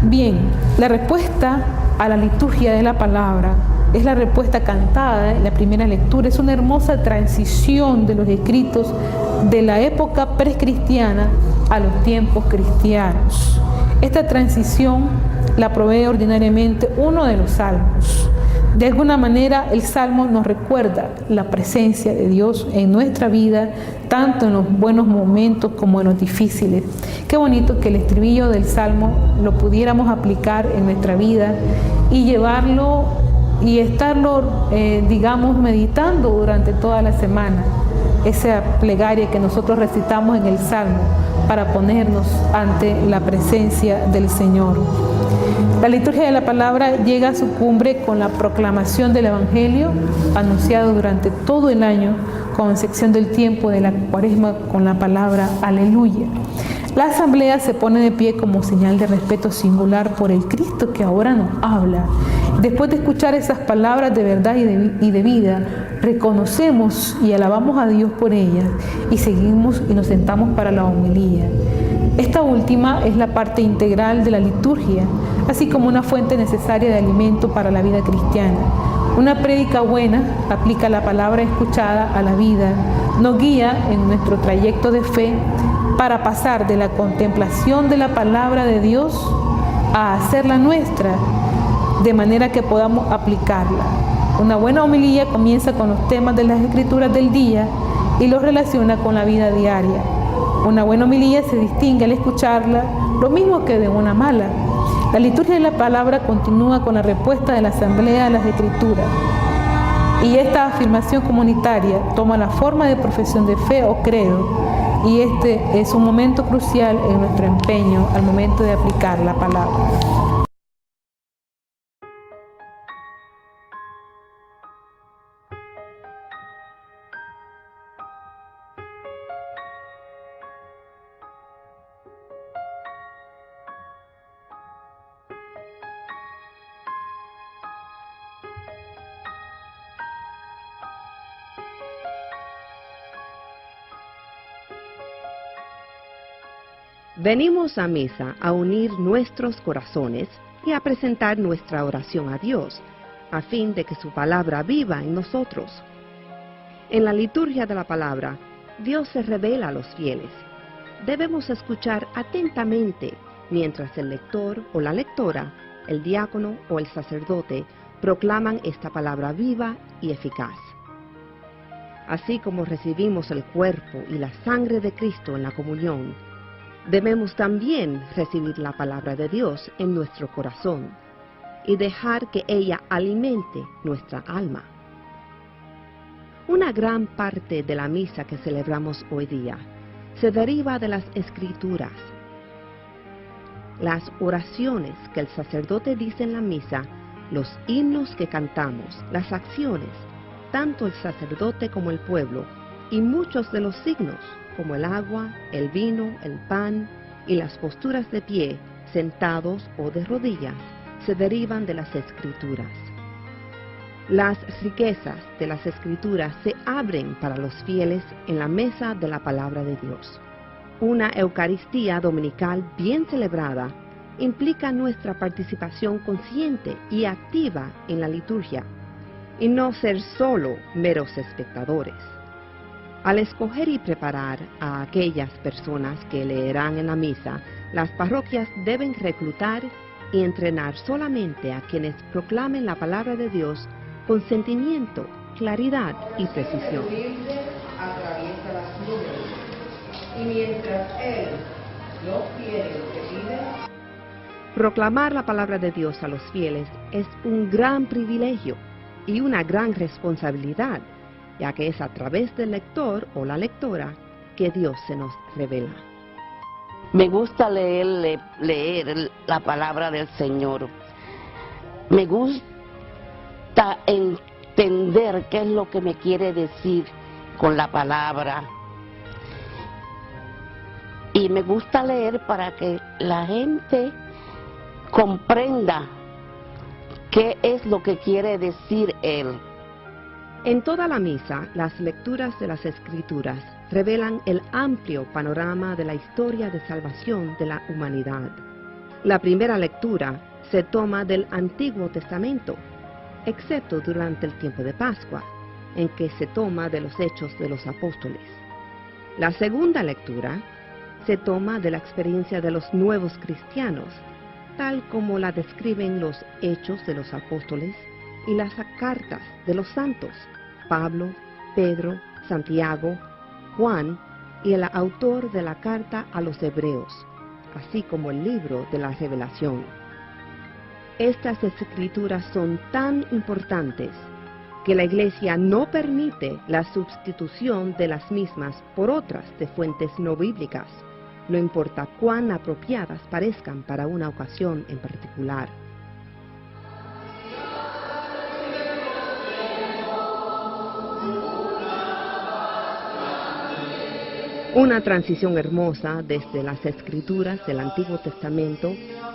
Bien, la respuesta a la liturgia de la palabra es la respuesta cantada en la primera lectura. Es una hermosa transición de los escritos de la época precristiana a los tiempos cristianos. Esta transición la provee ordinariamente uno de los salmos. De alguna manera, el Salmo nos recuerda la presencia de Dios en nuestra vida, tanto en los buenos momentos como en los difíciles. Qué bonito que el estribillo del Salmo lo pudiéramos aplicar en nuestra vida y llevarlo y estarlo, meditando durante toda la semana. Esa plegaria que nosotros recitamos en el Salmo para ponernos ante la presencia del Señor. La liturgia de la palabra llega a su cumbre con la proclamación del Evangelio, anunciado durante todo el año, con excepción del tiempo de la Cuaresma, con la palabra aleluya. La asamblea se pone de pie como señal de respeto singular por el Cristo que ahora nos habla. Después de escuchar esas palabras de verdad y de vida, reconocemos y alabamos a Dios por ellas y seguimos y nos sentamos para la homilía. Esta última es la parte integral de la liturgia, así como una fuente necesaria de alimento para la vida cristiana. Una prédica buena aplica la palabra escuchada a la vida, nos guía en nuestro trayecto de fe para pasar de la contemplación de la palabra de Dios a hacerla nuestra, de manera que podamos aplicarla. Una buena homilía comienza con los temas de las Escrituras del día y los relaciona con la vida diaria. Una buena homilía se distingue al escucharla, lo mismo que de una mala. La liturgia de la palabra continúa con la respuesta de la asamblea a las Escrituras. Y esta afirmación comunitaria toma la forma de profesión de fe o credo, y este es un momento crucial en nuestro empeño al momento de aplicar la palabra. Venimos a misa a unir nuestros corazones y a presentar nuestra oración a Dios, a fin de que su palabra viva en nosotros. En la liturgia de la palabra, Dios se revela a los fieles. Debemos escuchar atentamente mientras el lector o la lectora, el diácono o el sacerdote proclaman esta palabra viva y eficaz. Así como recibimos el cuerpo y la sangre de Cristo en la comunión, debemos también recibir la palabra de Dios en nuestro corazón y dejar que ella alimente nuestra alma. Una gran parte de la misa que celebramos hoy día se deriva de las Escrituras. Las oraciones que el sacerdote dice en la misa, los himnos que cantamos, las acciones, tanto el sacerdote como el pueblo, y muchos de los signos, como el agua, el vino, el pan y las posturas de pie, sentados o de rodillas, se derivan de las Escrituras. Las riquezas de las Escrituras se abren para los fieles en la mesa de la palabra de Dios. Una Eucaristía dominical bien celebrada implica nuestra participación consciente y activa en la liturgia, y no ser solo meros espectadores. Al escoger y preparar a aquellas personas que leerán en la misa, las parroquias deben reclutar y entrenar solamente a quienes proclamen la palabra de Dios con sentimiento, claridad y precisión. Atraviesa las nubes, y mientras él no quiere lo que pide, proclamar la palabra de Dios a los fieles es un gran privilegio y una gran responsabilidad, ya que es a través del lector o la lectora que Dios se nos revela. Me gusta leer la palabra del Señor. Me gusta entender qué es lo que me quiere decir con la palabra. Y me gusta leer para que la gente comprenda qué es lo que quiere decir Él. En toda la misa, las lecturas de las Escrituras revelan el amplio panorama de la historia de salvación de la humanidad. La primera lectura se toma del Antiguo Testamento, excepto durante el tiempo de Pascua, en que se toma de los Hechos de los Apóstoles. La segunda lectura se toma de la experiencia de los nuevos cristianos, tal como la describen los Hechos de los Apóstoles y las cartas de los santos, Pablo, Pedro, Santiago, Juan y el autor de la carta a los Hebreos, así como el libro de la Revelación. Estas escrituras son tan importantes que la Iglesia no permite la sustitución de las mismas por otras de fuentes no bíblicas, no importa cuán apropiadas parezcan para una ocasión en particular. Una transición hermosa desde las escrituras del Antiguo Testamento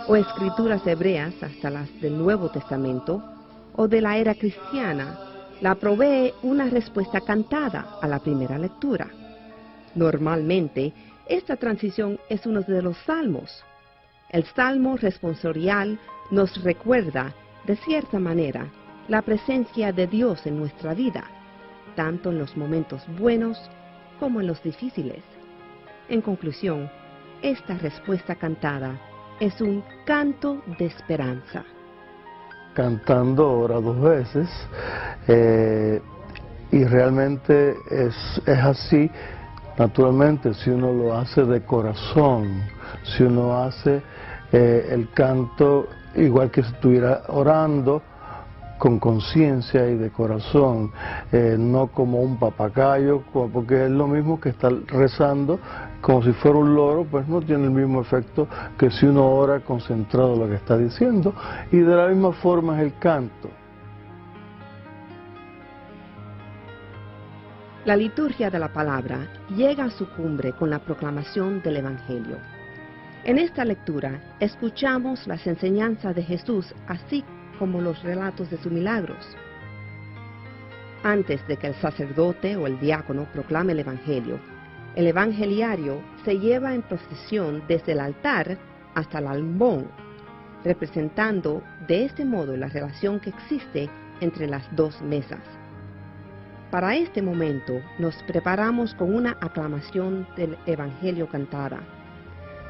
o escrituras hebreas hasta las del Nuevo Testamento o de la era cristiana la provee una respuesta cantada a la primera lectura. Normalmente, esta transición es uno de los salmos. El salmo responsorial nos recuerda, de cierta manera, la presencia de Dios en nuestra vida, tanto en los momentos buenos como en los difíciles. En conclusión, esta respuesta cantada es un canto de esperanza. Cantando ahora 2 veces, y realmente es así. Naturalmente, si uno lo hace de corazón, si uno hace el canto igual que si estuviera orando, con conciencia y de corazón, no como un papagayo, porque es lo mismo que estar rezando como si fuera un loro, pues no tiene el mismo efecto que si uno ora concentrado en lo que está diciendo, y de la misma forma es el canto. La liturgia de la palabra llega a su cumbre con la proclamación del Evangelio. En esta lectura escuchamos las enseñanzas de Jesús, así como los relatos de sus milagros. Antes de que el sacerdote o el diácono proclame el Evangelio, El evangeliario se lleva en procesión desde el altar hasta el ambón, representando de este modo la relación que existe entre las dos mesas. Para este momento nos preparamos con una aclamación del Evangelio cantada.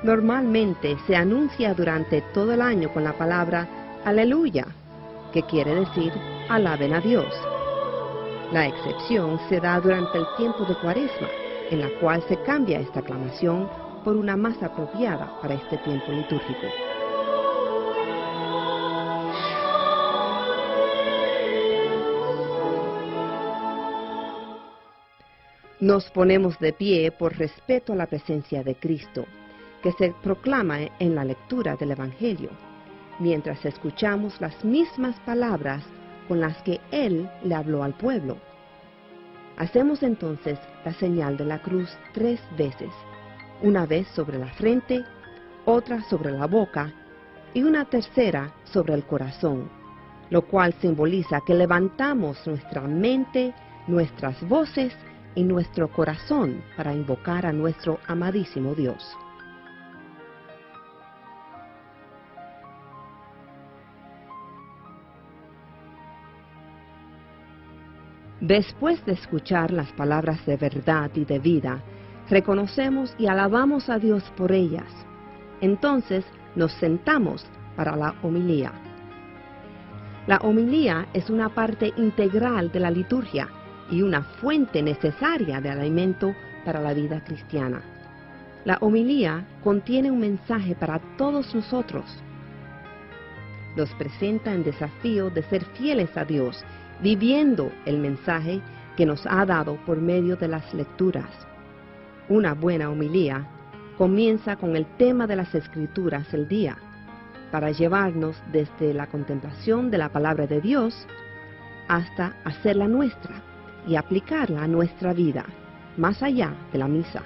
Normalmente se anuncia durante todo el año con la palabra Aleluya, que quiere decir alaben a Dios. La excepción se da durante el tiempo de Cuaresma, en la cual se cambia esta aclamación por una más apropiada para este tiempo litúrgico. Nos ponemos de pie por respeto a la presencia de Cristo, que se proclama en la lectura del Evangelio, mientras escuchamos las mismas palabras con las que Él le habló al pueblo. Hacemos entonces la señal de la cruz 3 veces, una vez sobre la frente, otra sobre la boca y una tercera sobre el corazón, lo cual simboliza que levantamos nuestra mente, nuestras voces y nuestro corazón para invocar a nuestro amadísimo Dios. Después de escuchar las palabras de verdad y de vida, reconocemos y alabamos a Dios por ellas. Entonces nos sentamos para la homilía. La homilía es una parte integral de la liturgia y una fuente necesaria de alimento para la vida cristiana. La homilía contiene un mensaje para todos nosotros. Nos presenta el desafío de ser fieles a Dios, viviendo el mensaje que nos ha dado por medio de las lecturas. Una buena homilía comienza con el tema de las Escrituras del día, para llevarnos desde la contemplación de la palabra de Dios hasta hacerla nuestra y aplicarla a nuestra vida, más allá de la misa.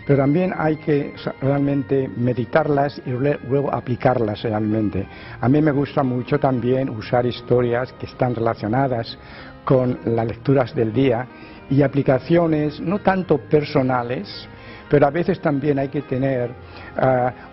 Pero también hay que realmente meditarlas y luego aplicarlas realmente. A mí me gusta mucho también usar historias que están relacionadas con las lecturas del día y aplicaciones no tanto personales, pero a veces también hay que tener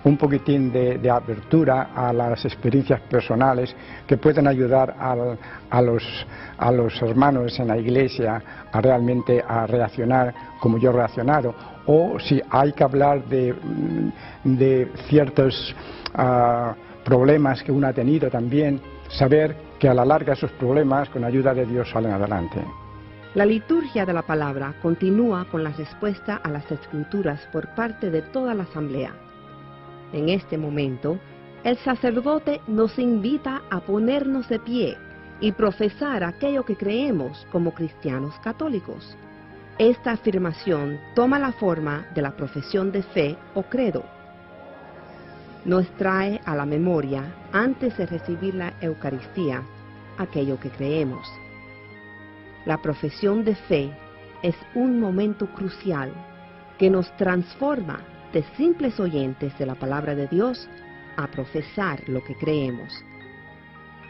un poquitín de apertura a las experiencias personales que pueden ayudar a los hermanos en la iglesia a realmente a reaccionar como yo he reaccionado. O si hay que hablar de ciertos problemas que uno ha tenido también, saber que a la larga esos problemas con ayuda de Dios salen adelante. La liturgia de la palabra continúa con la respuesta a las Escrituras por parte de toda la asamblea. En este momento, el sacerdote nos invita a ponernos de pie y profesar aquello que creemos como cristianos católicos. Esta afirmación toma la forma de la profesión de fe o credo. Nos trae a la memoria, antes de recibir la Eucaristía, aquello que creemos. La profesión de fe es un momento crucial que nos transforma de simples oyentes de la palabra de Dios a profesar lo que creemos.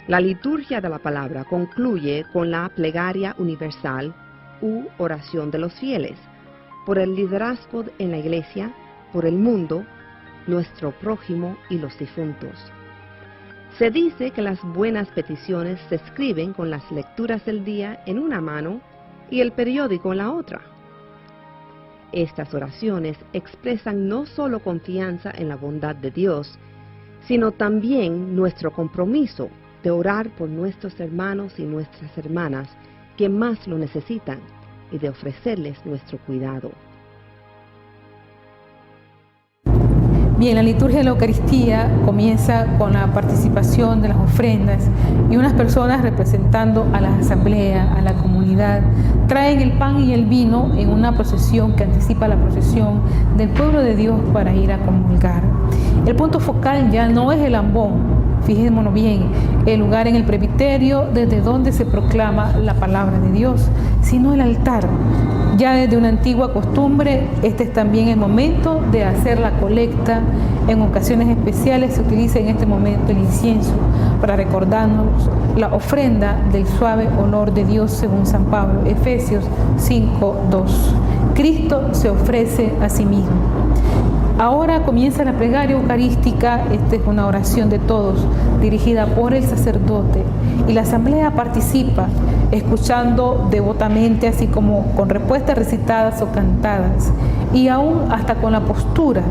La liturgia de la palabra concluye con la plegaria universal u oración de los fieles, por el liderazgo en la iglesia, por el mundo, nuestro prójimo y los difuntos. Se dice que las buenas peticiones se escriben con las lecturas del día en una mano y el periódico en la otra. Estas oraciones expresan no solo confianza en la bondad de Dios, sino también nuestro compromiso de orar por nuestros hermanos y nuestras hermanas que más lo necesitan y de ofrecerles nuestro cuidado. Bien, la liturgia de la Eucaristía comienza con la participación de las ofrendas y unas personas representando a la asamblea, a la comunidad, traen el pan y el vino en una procesión que anticipa la procesión del pueblo de Dios para ir a comulgar. El punto focal ya no es el ambón, fijémonos bien, el lugar en el presbiterio desde donde se proclama la palabra de Dios, sino el altar. Ya desde una antigua costumbre, este es también el momento de hacer la colecta. En ocasiones especiales se utiliza en este momento el incienso para recordarnos la ofrenda del suave olor de Dios según San Pablo, Efesios 5:2. Cristo se ofrece a sí mismo. Ahora comienza la plegaria eucarística. Esta es una oración de todos, dirigida por el sacerdote, y la asamblea participa, escuchando devotamente, así como con respuestas recitadas o cantadas, y aún hasta con la postura.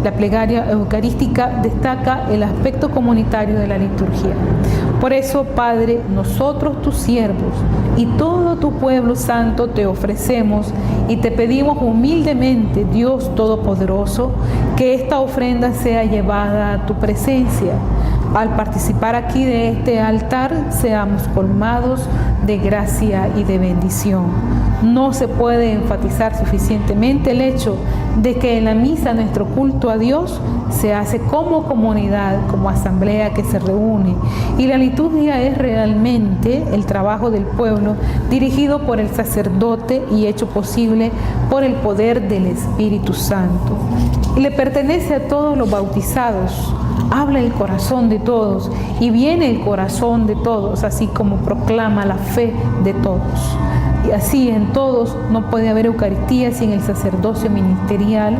La plegaria eucarística destaca el aspecto comunitario de la liturgia. Por eso, Padre, nosotros tus siervos y todo tu pueblo santo te ofrecemos y te pedimos humildemente, Dios Todopoderoso, que esta ofrenda sea llevada a tu presencia. Al participar aquí de este altar, seamos colmados de gracia y de bendición. No se puede enfatizar suficientemente el hecho de que en la misa nuestro culto a Dios se hace como comunidad, como asamblea que se reúne, y la liturgia es realmente el trabajo del pueblo dirigido por el sacerdote y hecho posible por el poder del Espíritu Santo. Y le pertenece a todos los bautizados. Habla el corazón de todos y viene el corazón de todos, así como proclama la fe de todos. Y así en todos no puede haber Eucaristía sin el sacerdocio ministerial.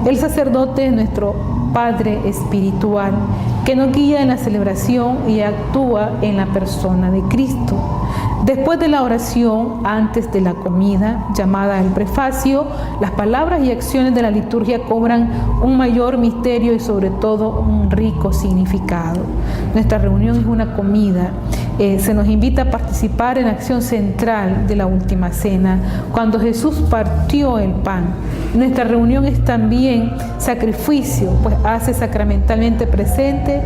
El sacerdote es nuestro Padre espiritual, que nos guía en la celebración y actúa en la persona de Cristo. Después de la oración, antes de la comida, llamada el prefacio, las palabras y acciones de la liturgia cobran un mayor misterio y sobre todo un rico significado. Nuestra reunión es una comida. Se nos invita a participar en la acción central de la última cena, cuando Jesús partió el pan. Nuestra reunión es también sacrificio, pues hace sacramentalmente presente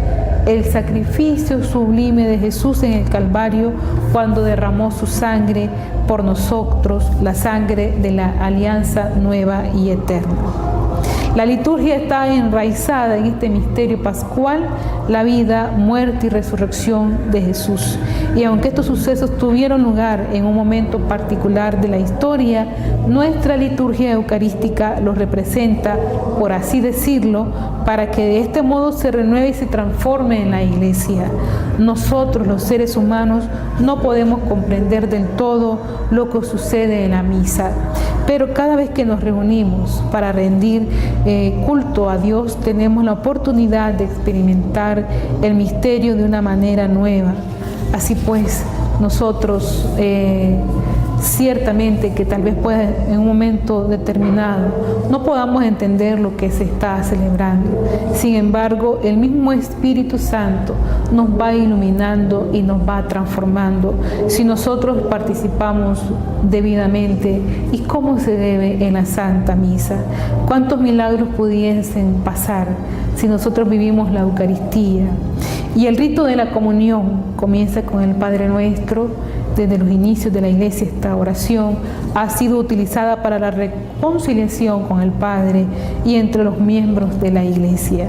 el sacrificio sublime de Jesús en el Calvario cuando derramó su sangre por nosotros, la sangre de la alianza nueva y eterna. La liturgia está enraizada en este misterio pascual, la vida, muerte y resurrección de Jesús. Y aunque estos sucesos tuvieron lugar en un momento particular de la historia, nuestra liturgia eucarística los representa, por así decirlo, para que de este modo se renueve y se transforme en la Iglesia. Nosotros, los seres humanos, no podemos comprender del todo lo que sucede en la misa, pero cada vez que nos reunimos para rendir culto a Dios, tenemos la oportunidad de experimentar el misterio de una manera nueva. Así pues, nosotros ciertamente que tal vez pueda en un momento determinado no podamos entender lo que se está celebrando. Sin embargo, el mismo Espíritu Santo nos va iluminando y nos va transformando si nosotros participamos debidamente y como se debe en la Santa Misa. ¿Cuántos milagros pudiesen pasar si nosotros vivimos la Eucaristía? Y el rito de la comunión comienza con el Padre Nuestro. Desde los inicios de la Iglesia esta oración ha sido utilizada para la reconciliación con el Padre y entre los miembros de la Iglesia.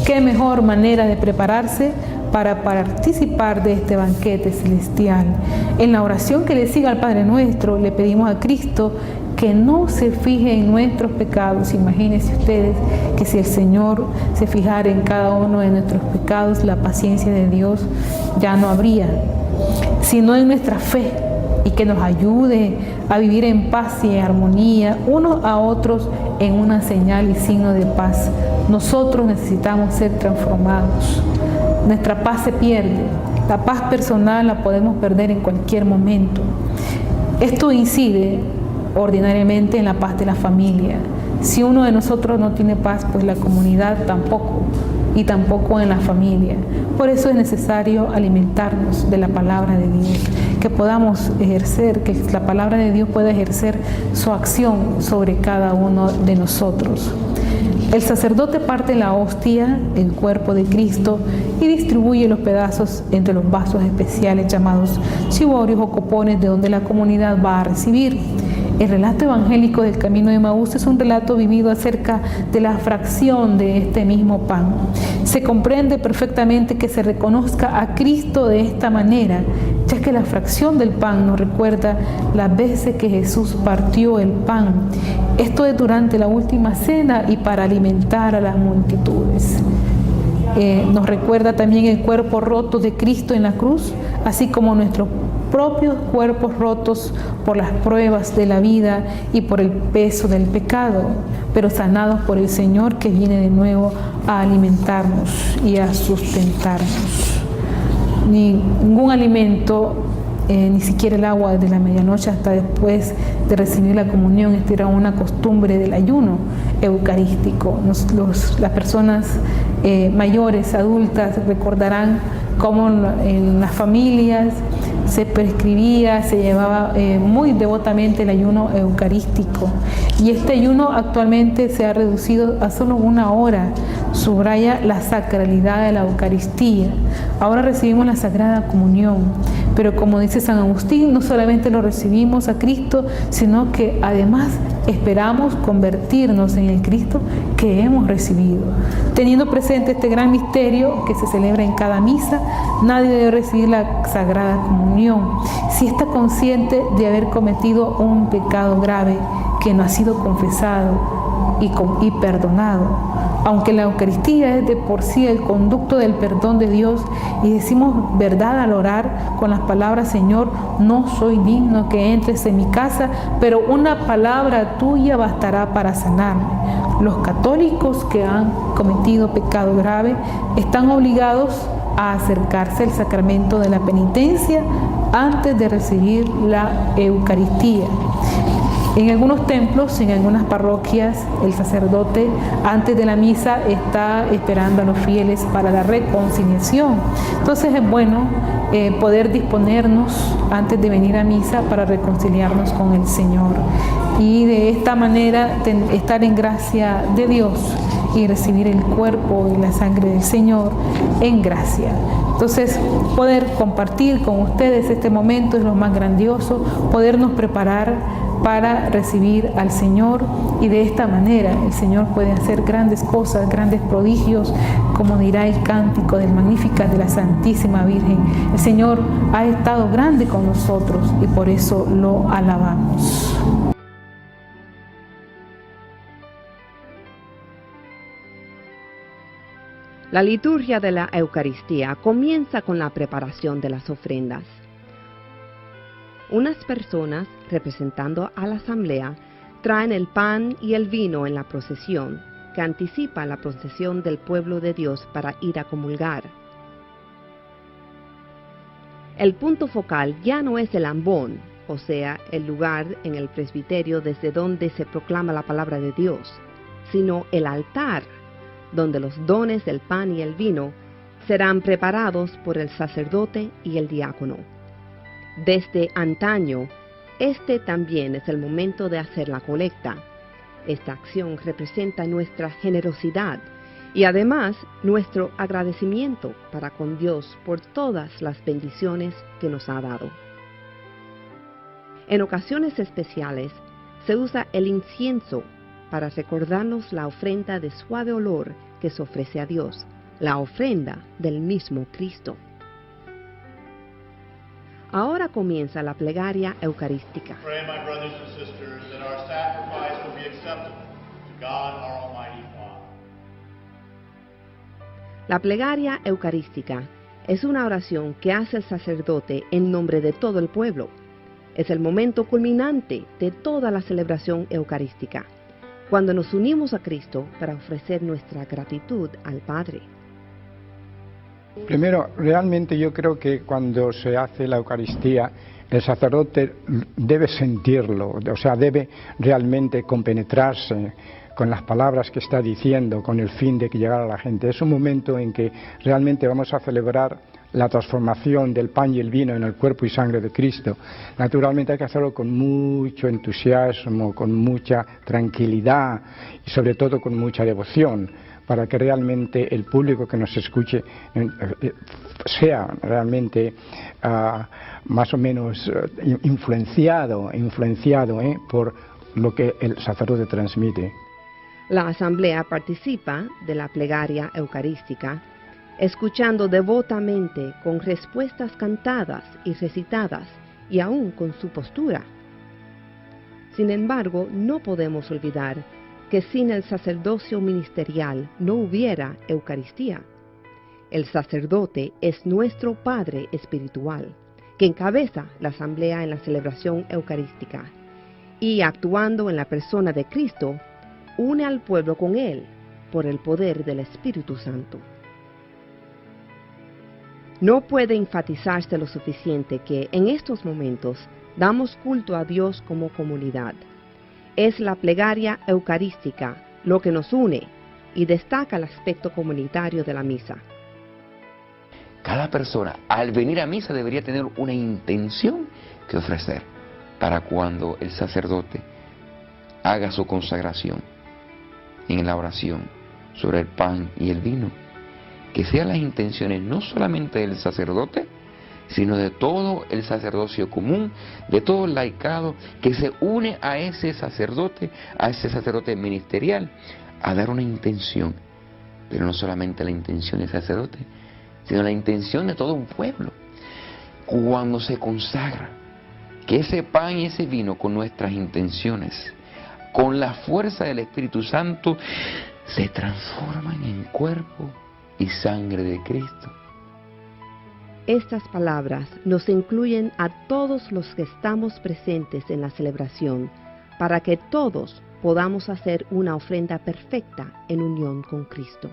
¿Qué mejor manera de prepararse para participar de este banquete celestial? En la oración que le sigue al Padre Nuestro le pedimos a Cristo que no se fije en nuestros pecados. Imagínense ustedes que si el Señor se fijara en cada uno de nuestros pecados, la paciencia de Dios ya no habría, sino en nuestra fe, y que nos ayude a vivir en paz y en armonía unos a otros en una señal y signo de paz. Nosotros necesitamos ser transformados. Nuestra paz se pierde. La paz personal la podemos perder en cualquier momento. Esto incide ordinariamente en la paz de la familia. Si uno de nosotros no tiene paz, pues la comunidad tampoco, y tampoco en la familia. Por eso es necesario alimentarnos de la palabra de Dios, que podamos ejercer, que la palabra de Dios pueda ejercer su acción sobre cada uno de nosotros. El sacerdote parte la hostia, el cuerpo de Cristo, y distribuye los pedazos entre los vasos especiales llamados ciborios o copones, de donde la comunidad va a recibir. El relato evangélico del camino de Emaús es un relato vivido acerca de la fracción de este mismo pan. Se comprende perfectamente que se reconozca a Cristo de esta manera, ya que la fracción del pan nos recuerda las veces que Jesús partió el pan. Esto es durante la última cena y para alimentar a las multitudes. Nos recuerda también el cuerpo roto de Cristo en la cruz, así como nuestros propios cuerpos rotos por las pruebas de la vida y por el peso del pecado, pero sanados por el Señor, que viene de nuevo a alimentarnos y a sustentarnos. Ningún alimento, ni siquiera el agua de la medianoche hasta después de recibir la comunión, esta era una costumbre del ayuno eucarístico. Las personas mayores, adultas, recordarán cómo en las familias se prescribía, se llevaba muy devotamente el ayuno eucarístico. Y este ayuno actualmente se ha reducido a solo 1 hora. Subraya la sacralidad de la Eucaristía. Ahora recibimos la Sagrada Comunión, pero como dice San Agustín, no solamente lo recibimos a Cristo, sino que además esperamos convertirnos en el Cristo que hemos recibido. Teniendo presente este gran misterio que se celebra en cada misa, nadie debe recibir la Sagrada Comunión si está consciente de haber cometido un pecado grave que no ha sido confesado y perdonado. Aunque la Eucaristía es de por sí el conducto del perdón de Dios y decimos verdad al orar con las palabras: Señor, no soy digno que entres en mi casa, pero una palabra tuya bastará para sanarme. Los católicos que han cometido pecado grave están obligados a acercarse al sacramento de la penitencia antes de recibir la Eucaristía. En algunos templos, en algunas parroquias, el sacerdote antes de la misa está esperando a los fieles para la reconciliación. Entonces es bueno poder disponernos antes de venir a misa para reconciliarnos con el Señor y de esta manera estar en gracia de Dios y recibir el cuerpo y la sangre del Señor en gracia. Entonces, poder compartir con ustedes este momento es lo más grandioso, podernos preparar para recibir al Señor, y de esta manera el Señor puede hacer grandes cosas, grandes prodigios, como dirá el cántico del Magnificat de la Santísima Virgen. El Señor ha estado grande con nosotros y por eso lo alabamos. La liturgia de la Eucaristía comienza con la preparación de las ofrendas. Unas personas, representando a la asamblea, traen el pan y el vino en la procesión, que anticipa la procesión del pueblo de Dios para ir a comulgar. El punto focal ya no es el ambón, o sea, el lugar en el presbiterio desde donde se proclama la palabra de Dios, sino el altar, donde los dones del pan y el vino serán preparados por el sacerdote y el diácono. Desde antaño, este también es el momento de hacer la colecta. Esta acción representa nuestra generosidad y además nuestro agradecimiento para con Dios por todas las bendiciones que nos ha dado. En ocasiones especiales se usa el incienso para recordarnos la ofrenda de suave olor que se ofrece a Dios, la ofrenda del mismo Cristo. Ahora comienza la plegaria eucarística. Pray, my brothers and sisters, that our sacrifice will be acceptable to God, our Almighty Father. La plegaria eucarística es una oración que hace el sacerdote en nombre de todo el pueblo. Es el momento culminante de toda la celebración eucarística, cuando nos unimos a Cristo para ofrecer nuestra gratitud al Padre. Primero, realmente yo creo que cuando se hace la Eucaristía, el sacerdote debe sentirlo, o sea, debe realmente compenetrarse con las palabras que está diciendo, con el fin de que llegara a la gente. Es un momento en que realmente vamos a celebrar la transformación del pan y el vino en el cuerpo y sangre de Cristo. Naturalmente hay que hacerlo con mucho entusiasmo, con mucha tranquilidad y sobre todo con mucha devoción, para que realmente el público que nos escuche sea realmente más o menos influenciado por lo que el sacerdote transmite. La asamblea participa de la plegaria eucarística, escuchando devotamente con respuestas cantadas y recitadas y aún con su postura. Sin embargo, no podemos olvidar que sin el sacerdocio ministerial no hubiera Eucaristía. El sacerdote es nuestro Padre espiritual, que encabeza la asamblea en la celebración eucarística y, actuando en la persona de Cristo, une al pueblo con Él por el poder del Espíritu Santo. No puede enfatizarse lo suficiente que en estos momentos damos culto a Dios como comunidad. Es la plegaria eucarística lo que nos une y destaca el aspecto comunitario de la misa. Cada persona al venir a misa debería tener una intención que ofrecer para cuando el sacerdote haga su consagración en la oración sobre el pan y el vino, que sean las intenciones no solamente del sacerdote, sino de todo el sacerdocio común, de todo el laicado que se une a ese sacerdote ministerial, a dar una intención, pero no solamente la intención del sacerdote, sino la intención de todo un pueblo. Cuando se consagra, que ese pan y ese vino con nuestras intenciones, con la fuerza del Espíritu Santo, se transforman en cuerpo y sangre de Cristo. Estas palabras nos incluyen a todos los que estamos presentes en la celebración, para que todos podamos hacer una ofrenda perfecta en unión con Cristo.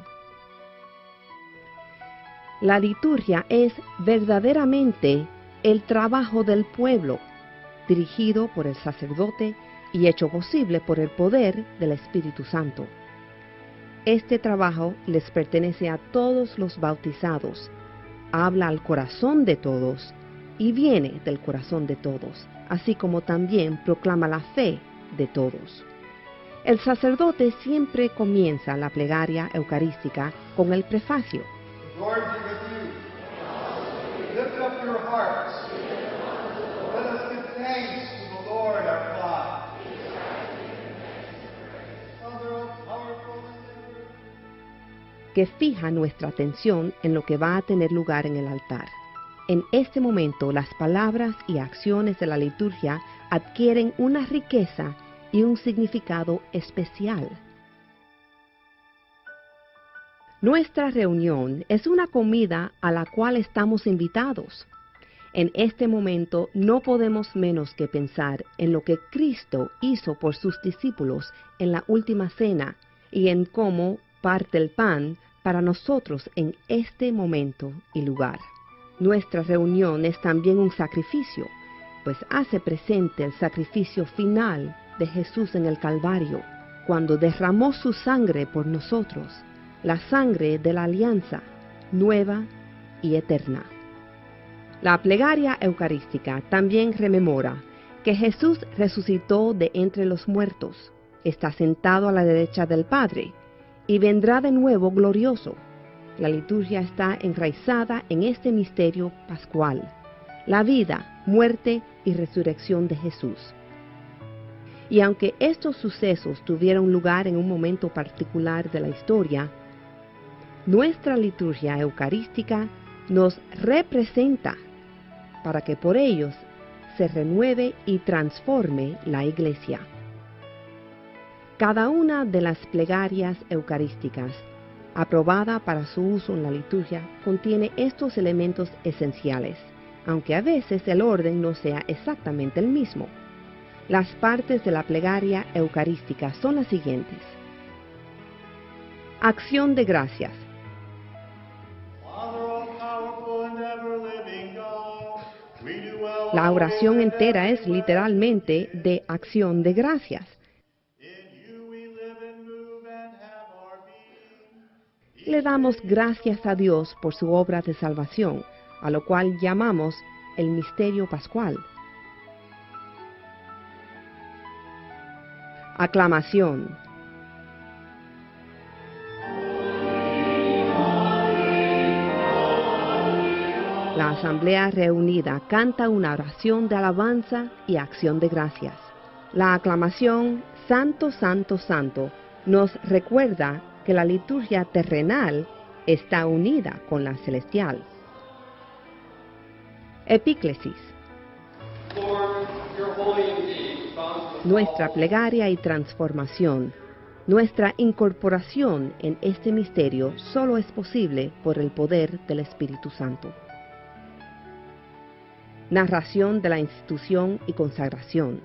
La liturgia es verdaderamente el trabajo del pueblo, dirigido por el sacerdote y hecho posible por el poder del Espíritu Santo. Este trabajo les pertenece a todos los bautizados, habla al corazón de todos y viene del corazón de todos, así como también proclama la fe de todos. El sacerdote siempre comienza la plegaria eucarística con el prefacio. The Lord be with you. Lift up your hearts. Let us give thanks to the Lord our God. Father, all powerful and ever, que fija nuestra atención en lo que va a tener lugar en el altar. En este momento, las palabras y acciones de la liturgia adquieren una riqueza y un significado especial. Nuestra reunión es una comida a la cual estamos invitados. En este momento no podemos menos que pensar en lo que Cristo hizo por sus discípulos en la última cena y en cómo parte el pan para nosotros en este momento y lugar. Nuestra reunión es también un sacrificio, pues hace presente el sacrificio final de Jesús en el Calvario, cuando derramó su sangre por nosotros, la sangre de la alianza, nueva y eterna. La plegaria eucarística también rememora que Jesús resucitó de entre los muertos, está sentado a la derecha del Padre, y vendrá de nuevo glorioso. La liturgia está enraizada en este misterio pascual, la vida, muerte y resurrección de Jesús. Y aunque estos sucesos tuvieron lugar en un momento particular de la historia, nuestra liturgia eucarística nos representa para que por ellos se renueve y transforme la Iglesia. Cada una de las plegarias eucarísticas, aprobada para su uso en la liturgia, contiene estos elementos esenciales, aunque a veces el orden no sea exactamente el mismo. Las partes de la plegaria eucarística son las siguientes. Acción de gracias. Father, all powerful and ever living God, we do well La oración entera es literalmente de acción de gracias. Le damos gracias a Dios por su obra de salvación, a lo cual llamamos el misterio pascual. Aclamación. La asamblea reunida canta una oración de alabanza y acción de gracias. La aclamación Santo, Santo, Santo nos recuerda que la liturgia terrenal está unida con la celestial. Epíclesis. Nuestra plegaria y transformación, nuestra incorporación en este misterio solo es posible por el poder del Espíritu Santo. Narración de la institución y consagración.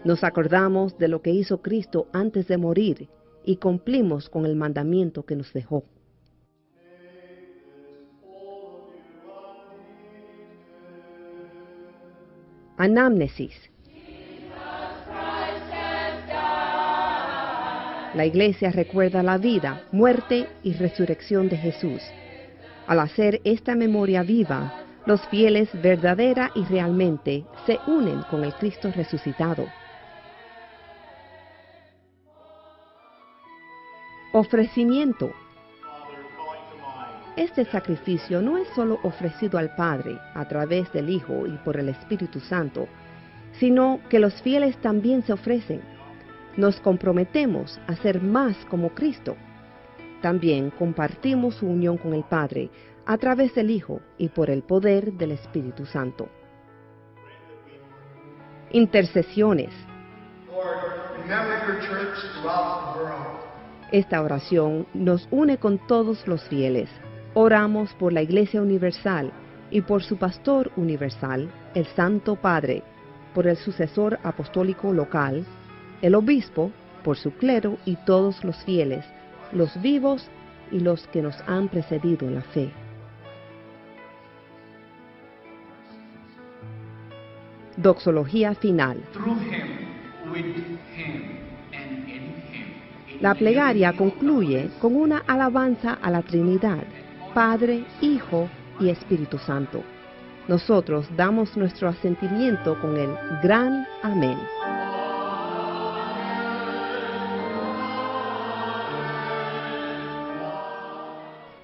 Nos acordamos de lo que hizo Cristo antes de morir y cumplimos con el mandamiento que nos dejó. Anamnesis. La Iglesia recuerda la vida, muerte y resurrección de Jesús. Al hacer esta memoria viva, los fieles verdadera y realmente se unen con el Cristo resucitado. Ofrecimiento. Este sacrificio no es solo ofrecido al Padre a través del Hijo y por el Espíritu Santo, sino que los fieles también se ofrecen. Nos comprometemos a ser más como Cristo. También compartimos su unión con el Padre a través del Hijo y por el poder del Espíritu Santo. Intercesiones. Esta oración nos une con todos los fieles. Oramos por la Iglesia Universal y por su pastor universal, el Santo Padre, por el sucesor apostólico local, el obispo, por su clero y todos los fieles, los vivos y los que nos han precedido en la fe. Doxología final. La plegaria concluye con una alabanza a la Trinidad, Padre, Hijo y Espíritu Santo. Nosotros damos nuestro asentimiento con el gran amén.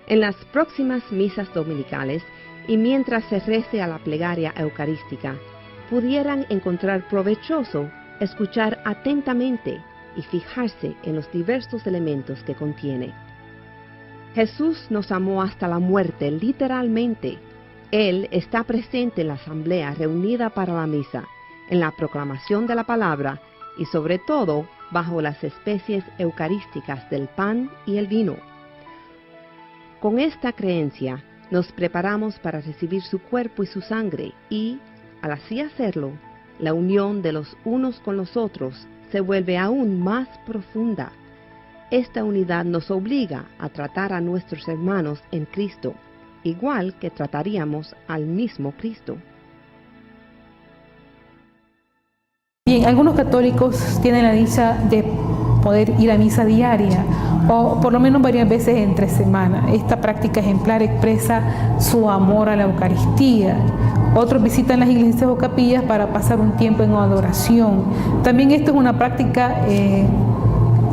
En las próximas misas dominicales y mientras se rece a la plegaria eucarística, pudieran encontrar provechoso escuchar atentamente y fijarse en los diversos elementos que contiene. Jesús nos amó hasta la muerte, literalmente. Él está presente en la asamblea reunida para la misa, en la proclamación de la palabra y sobre todo bajo las especies eucarísticas del pan y el vino. Con esta creencia nos preparamos para recibir su cuerpo y su sangre y, al así hacerlo, la unión de los unos con los otros se vuelve aún más profunda. Esta unidad nos obliga a tratar a nuestros hermanos en Cristo, igual que trataríamos al mismo Cristo. Bien, algunos católicos tienen la dicha de poder ir a misa diaria o por lo menos varias veces entre semana. Esta práctica ejemplar expresa su amor a la Eucaristía. Otros visitan las iglesias o capillas para pasar un tiempo en adoración. También esto es una práctica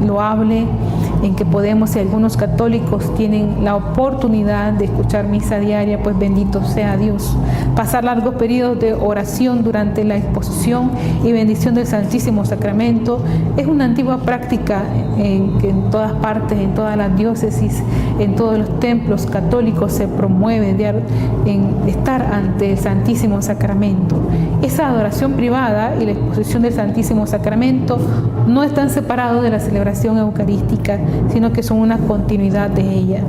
loable en que podemos, si algunos católicos tienen la oportunidad de escuchar misa diaria, pues bendito sea Dios. Pasar largos periodos de oración durante la exposición y bendición del Santísimo Sacramento es una antigua práctica que en todas partes, en todas las diócesis, en todos los templos católicos se promueve en estar ante el Santísimo Sacramento. Esa adoración privada y la exposición del Santísimo Sacramento no están separados de la celebración eucarística, sino que son una continuidad de ella.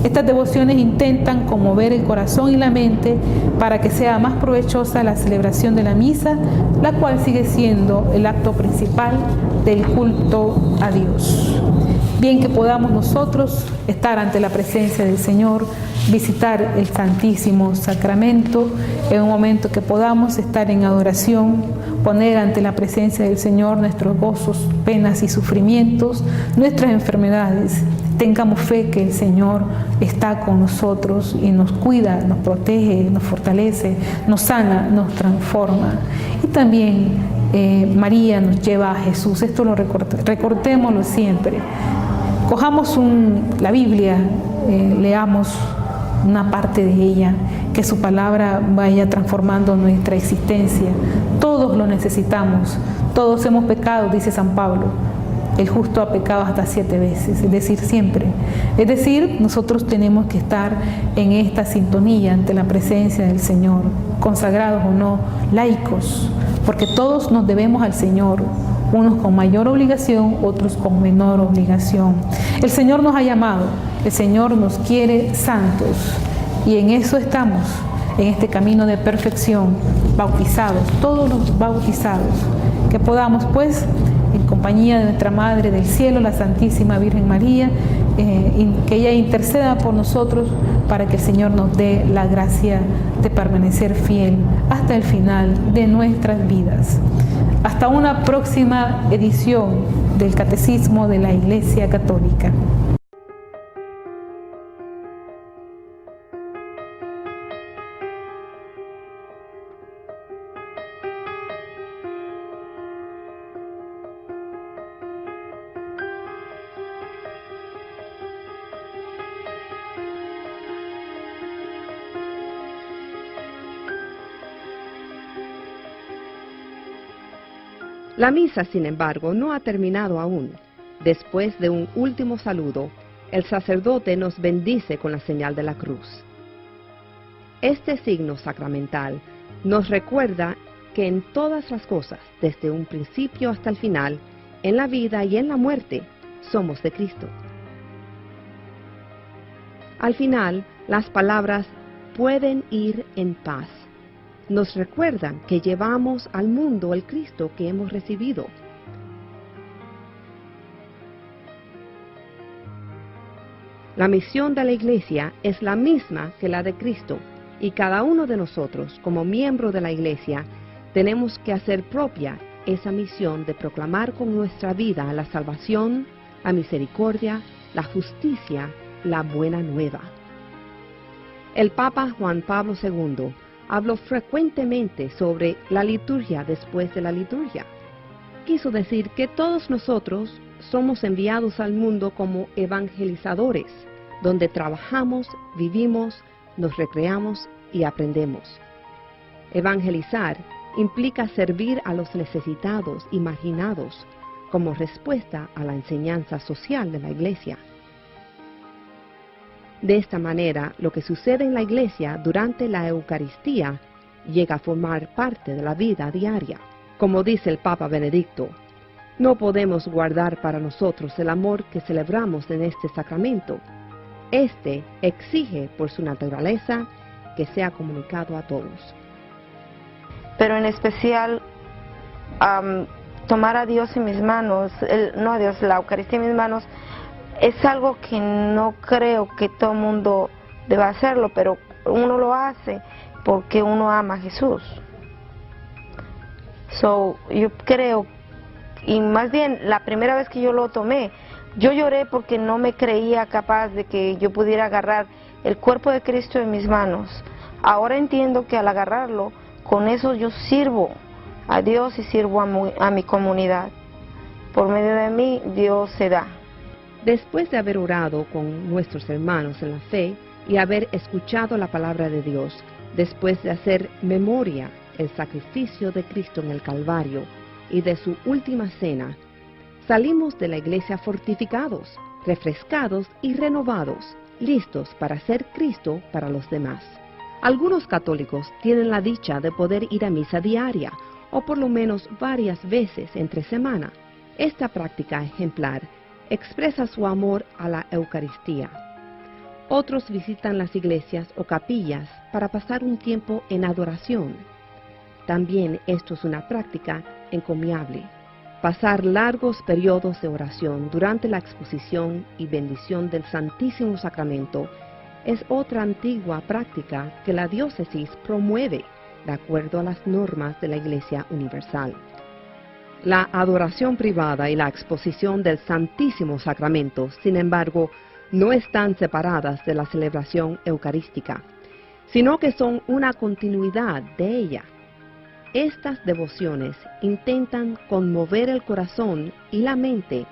Estas devociones intentan conmover el corazón y la mente para que sea más provechosa la celebración de la misa, la cual sigue siendo el acto principal del culto a Dios. Bien, que podamos nosotros estar ante la presencia del Señor, visitar el Santísimo Sacramento, en un momento que podamos estar en adoración, poner ante la presencia del Señor nuestros gozos, penas y sufrimientos, nuestras enfermedades. Tengamos fe que el Señor está con nosotros y nos cuida, nos protege, nos fortalece, nos sana, nos transforma. Y también María nos lleva a Jesús. Esto lo recordémoslo siempre. Cojamos la Biblia, leamos una parte de ella, que su palabra vaya transformando nuestra existencia. Todos lo necesitamos, todos hemos pecado, dice San Pablo. El justo ha pecado hasta 7 veces, es decir, siempre. Es decir, nosotros tenemos que estar en esta sintonía ante la presencia del Señor, consagrados o no, laicos, porque todos nos debemos al Señor, unos con mayor obligación, otros con menor obligación. El Señor nos ha llamado, el Señor nos quiere santos, y en eso estamos, en este camino de perfección, bautizados, todos los bautizados, que podamos pues, en compañía de nuestra Madre del Cielo, la Santísima Virgen María, que ella interceda por nosotros para que el Señor nos dé la gracia de permanecer fiel hasta el final de nuestras vidas. Hasta una próxima edición del Catecismo de la Iglesia Católica. La misa, sin embargo, no ha terminado aún. Después de un último saludo, el sacerdote nos bendice con la señal de la cruz. Este signo sacramental nos recuerda que en todas las cosas, desde un principio hasta el final, en la vida y en la muerte, somos de Cristo. Al final, las palabras pueden ir en paz nos recuerdan que llevamos al mundo el Cristo que hemos recibido. La misión de la Iglesia es la misma que la de Cristo, y cada uno de nosotros, como miembro de la Iglesia, tenemos que hacer propia esa misión de proclamar con nuestra vida la salvación, la misericordia, la justicia, la buena nueva. El Papa Juan Pablo II habló frecuentemente sobre la liturgia después de la liturgia. Quiso decir que todos nosotros somos enviados al mundo como evangelizadores, donde trabajamos, vivimos, nos recreamos y aprendemos. Evangelizar implica servir a los necesitados y marginados como respuesta a la enseñanza social de la Iglesia. De esta manera, lo que sucede en la Iglesia durante la Eucaristía llega a formar parte de la vida diaria. Como dice el Papa Benedicto, no podemos guardar para nosotros el amor que celebramos en este sacramento. Este exige por su naturaleza que sea comunicado a todos. Pero en especial, tomar a Dios en mis manos, no a Dios, la Eucaristía en mis manos, es algo que no creo que todo el mundo deba hacerlo, pero uno lo hace porque uno ama a Jesús. Yo creo, y más bien la primera vez que yo lo tomé, yo lloré porque no me creía capaz de que yo pudiera agarrar el cuerpo de Cristo en mis manos. Ahora entiendo que al agarrarlo, con eso yo sirvo a Dios y sirvo a mi comunidad. Por medio de mí, Dios se da. Después de haber orado con nuestros hermanos en la fe y haber escuchado la palabra de Dios, después de hacer memoria el sacrificio de Cristo en el Calvario y de su última cena, salimos de la iglesia fortificados, refrescados y renovados, listos para ser Cristo para los demás. Algunos católicos tienen la dicha de poder ir a misa diaria o por lo menos varias veces entre semana. Esta práctica ejemplar expresa su amor a la Eucaristía. Otros visitan las iglesias o capillas para pasar un tiempo en adoración. También esto es una práctica encomiable. Pasar largos periodos de oración durante la exposición y bendición del Santísimo Sacramento es otra antigua práctica que la diócesis promueve de acuerdo a las normas de la Iglesia Universal. La adoración privada y la exposición del Santísimo Sacramento, sin embargo, no están separadas de la celebración eucarística, sino que son una continuidad de ella. Estas devociones intentan conmover el corazón y la mente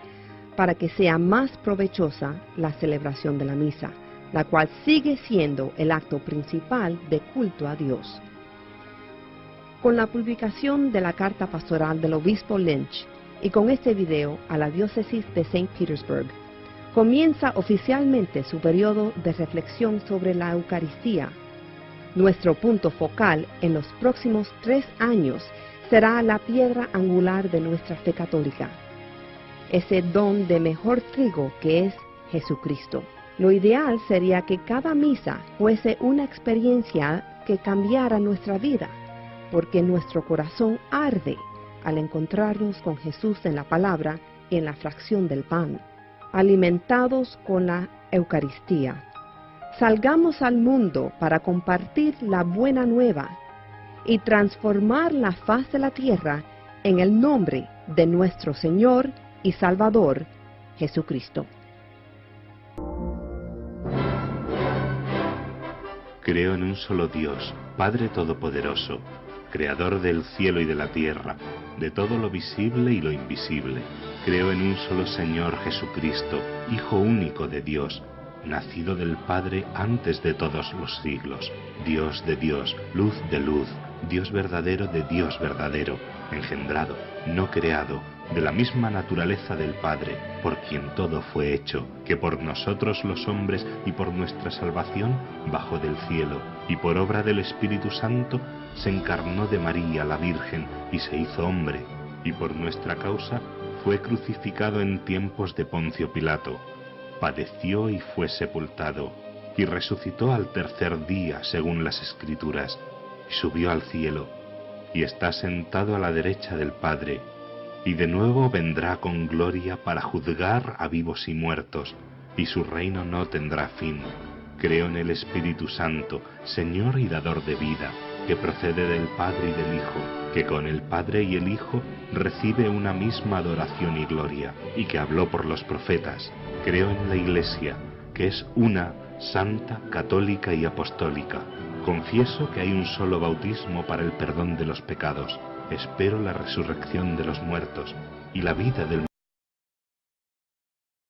para que sea más provechosa la celebración de la misa, la cual sigue siendo el acto principal de culto a Dios. Con la publicación de la carta pastoral del obispo Lynch y con este video a la diócesis de St. Petersburg, comienza oficialmente su periodo de reflexión sobre la Eucaristía. Nuestro punto focal en los próximos 3 años será la piedra angular de nuestra fe católica, ese don de mejor trigo que es Jesucristo. Lo ideal sería que cada misa fuese una experiencia que cambiara nuestra vida, porque nuestro corazón arde al encontrarnos con Jesús en la palabra y en la fracción del pan, alimentados con la Eucaristía. Salgamos al mundo para compartir la buena nueva y transformar la faz de la tierra en el nombre de nuestro Señor y Salvador, Jesucristo. Creo en un solo Dios, Padre Todopoderoso, Creador del cielo y de la tierra, de todo lo visible y lo invisible. Creo en un solo Señor Jesucristo, Hijo único de Dios, nacido del Padre antes de todos los siglos, Dios de Dios, luz de luz, Dios verdadero de Dios verdadero, engendrado, no creado, de la misma naturaleza del Padre, por quien todo fue hecho, que por nosotros los hombres y por nuestra salvación bajó del cielo, y por obra del Espíritu Santo se encarnó de María la Virgen y se hizo hombre, y por nuestra causa fue crucificado en tiempos de Poncio Pilato, padeció y fue sepultado, y resucitó al tercer día según las Escrituras, y subió al cielo, y está sentado a la derecha del Padre, y de nuevo vendrá con gloria para juzgar a vivos y muertos, y su reino no tendrá fin. Creo en el Espíritu Santo, Señor y dador de vida, que procede del Padre y del Hijo, que con el Padre y el Hijo recibe una misma adoración y gloria, y que habló por los profetas. Creo en la Iglesia, que es una, santa, católica y apostólica. Confieso que hay un solo bautismo para el perdón de los pecados. Espero la resurrección de los muertos y la vida del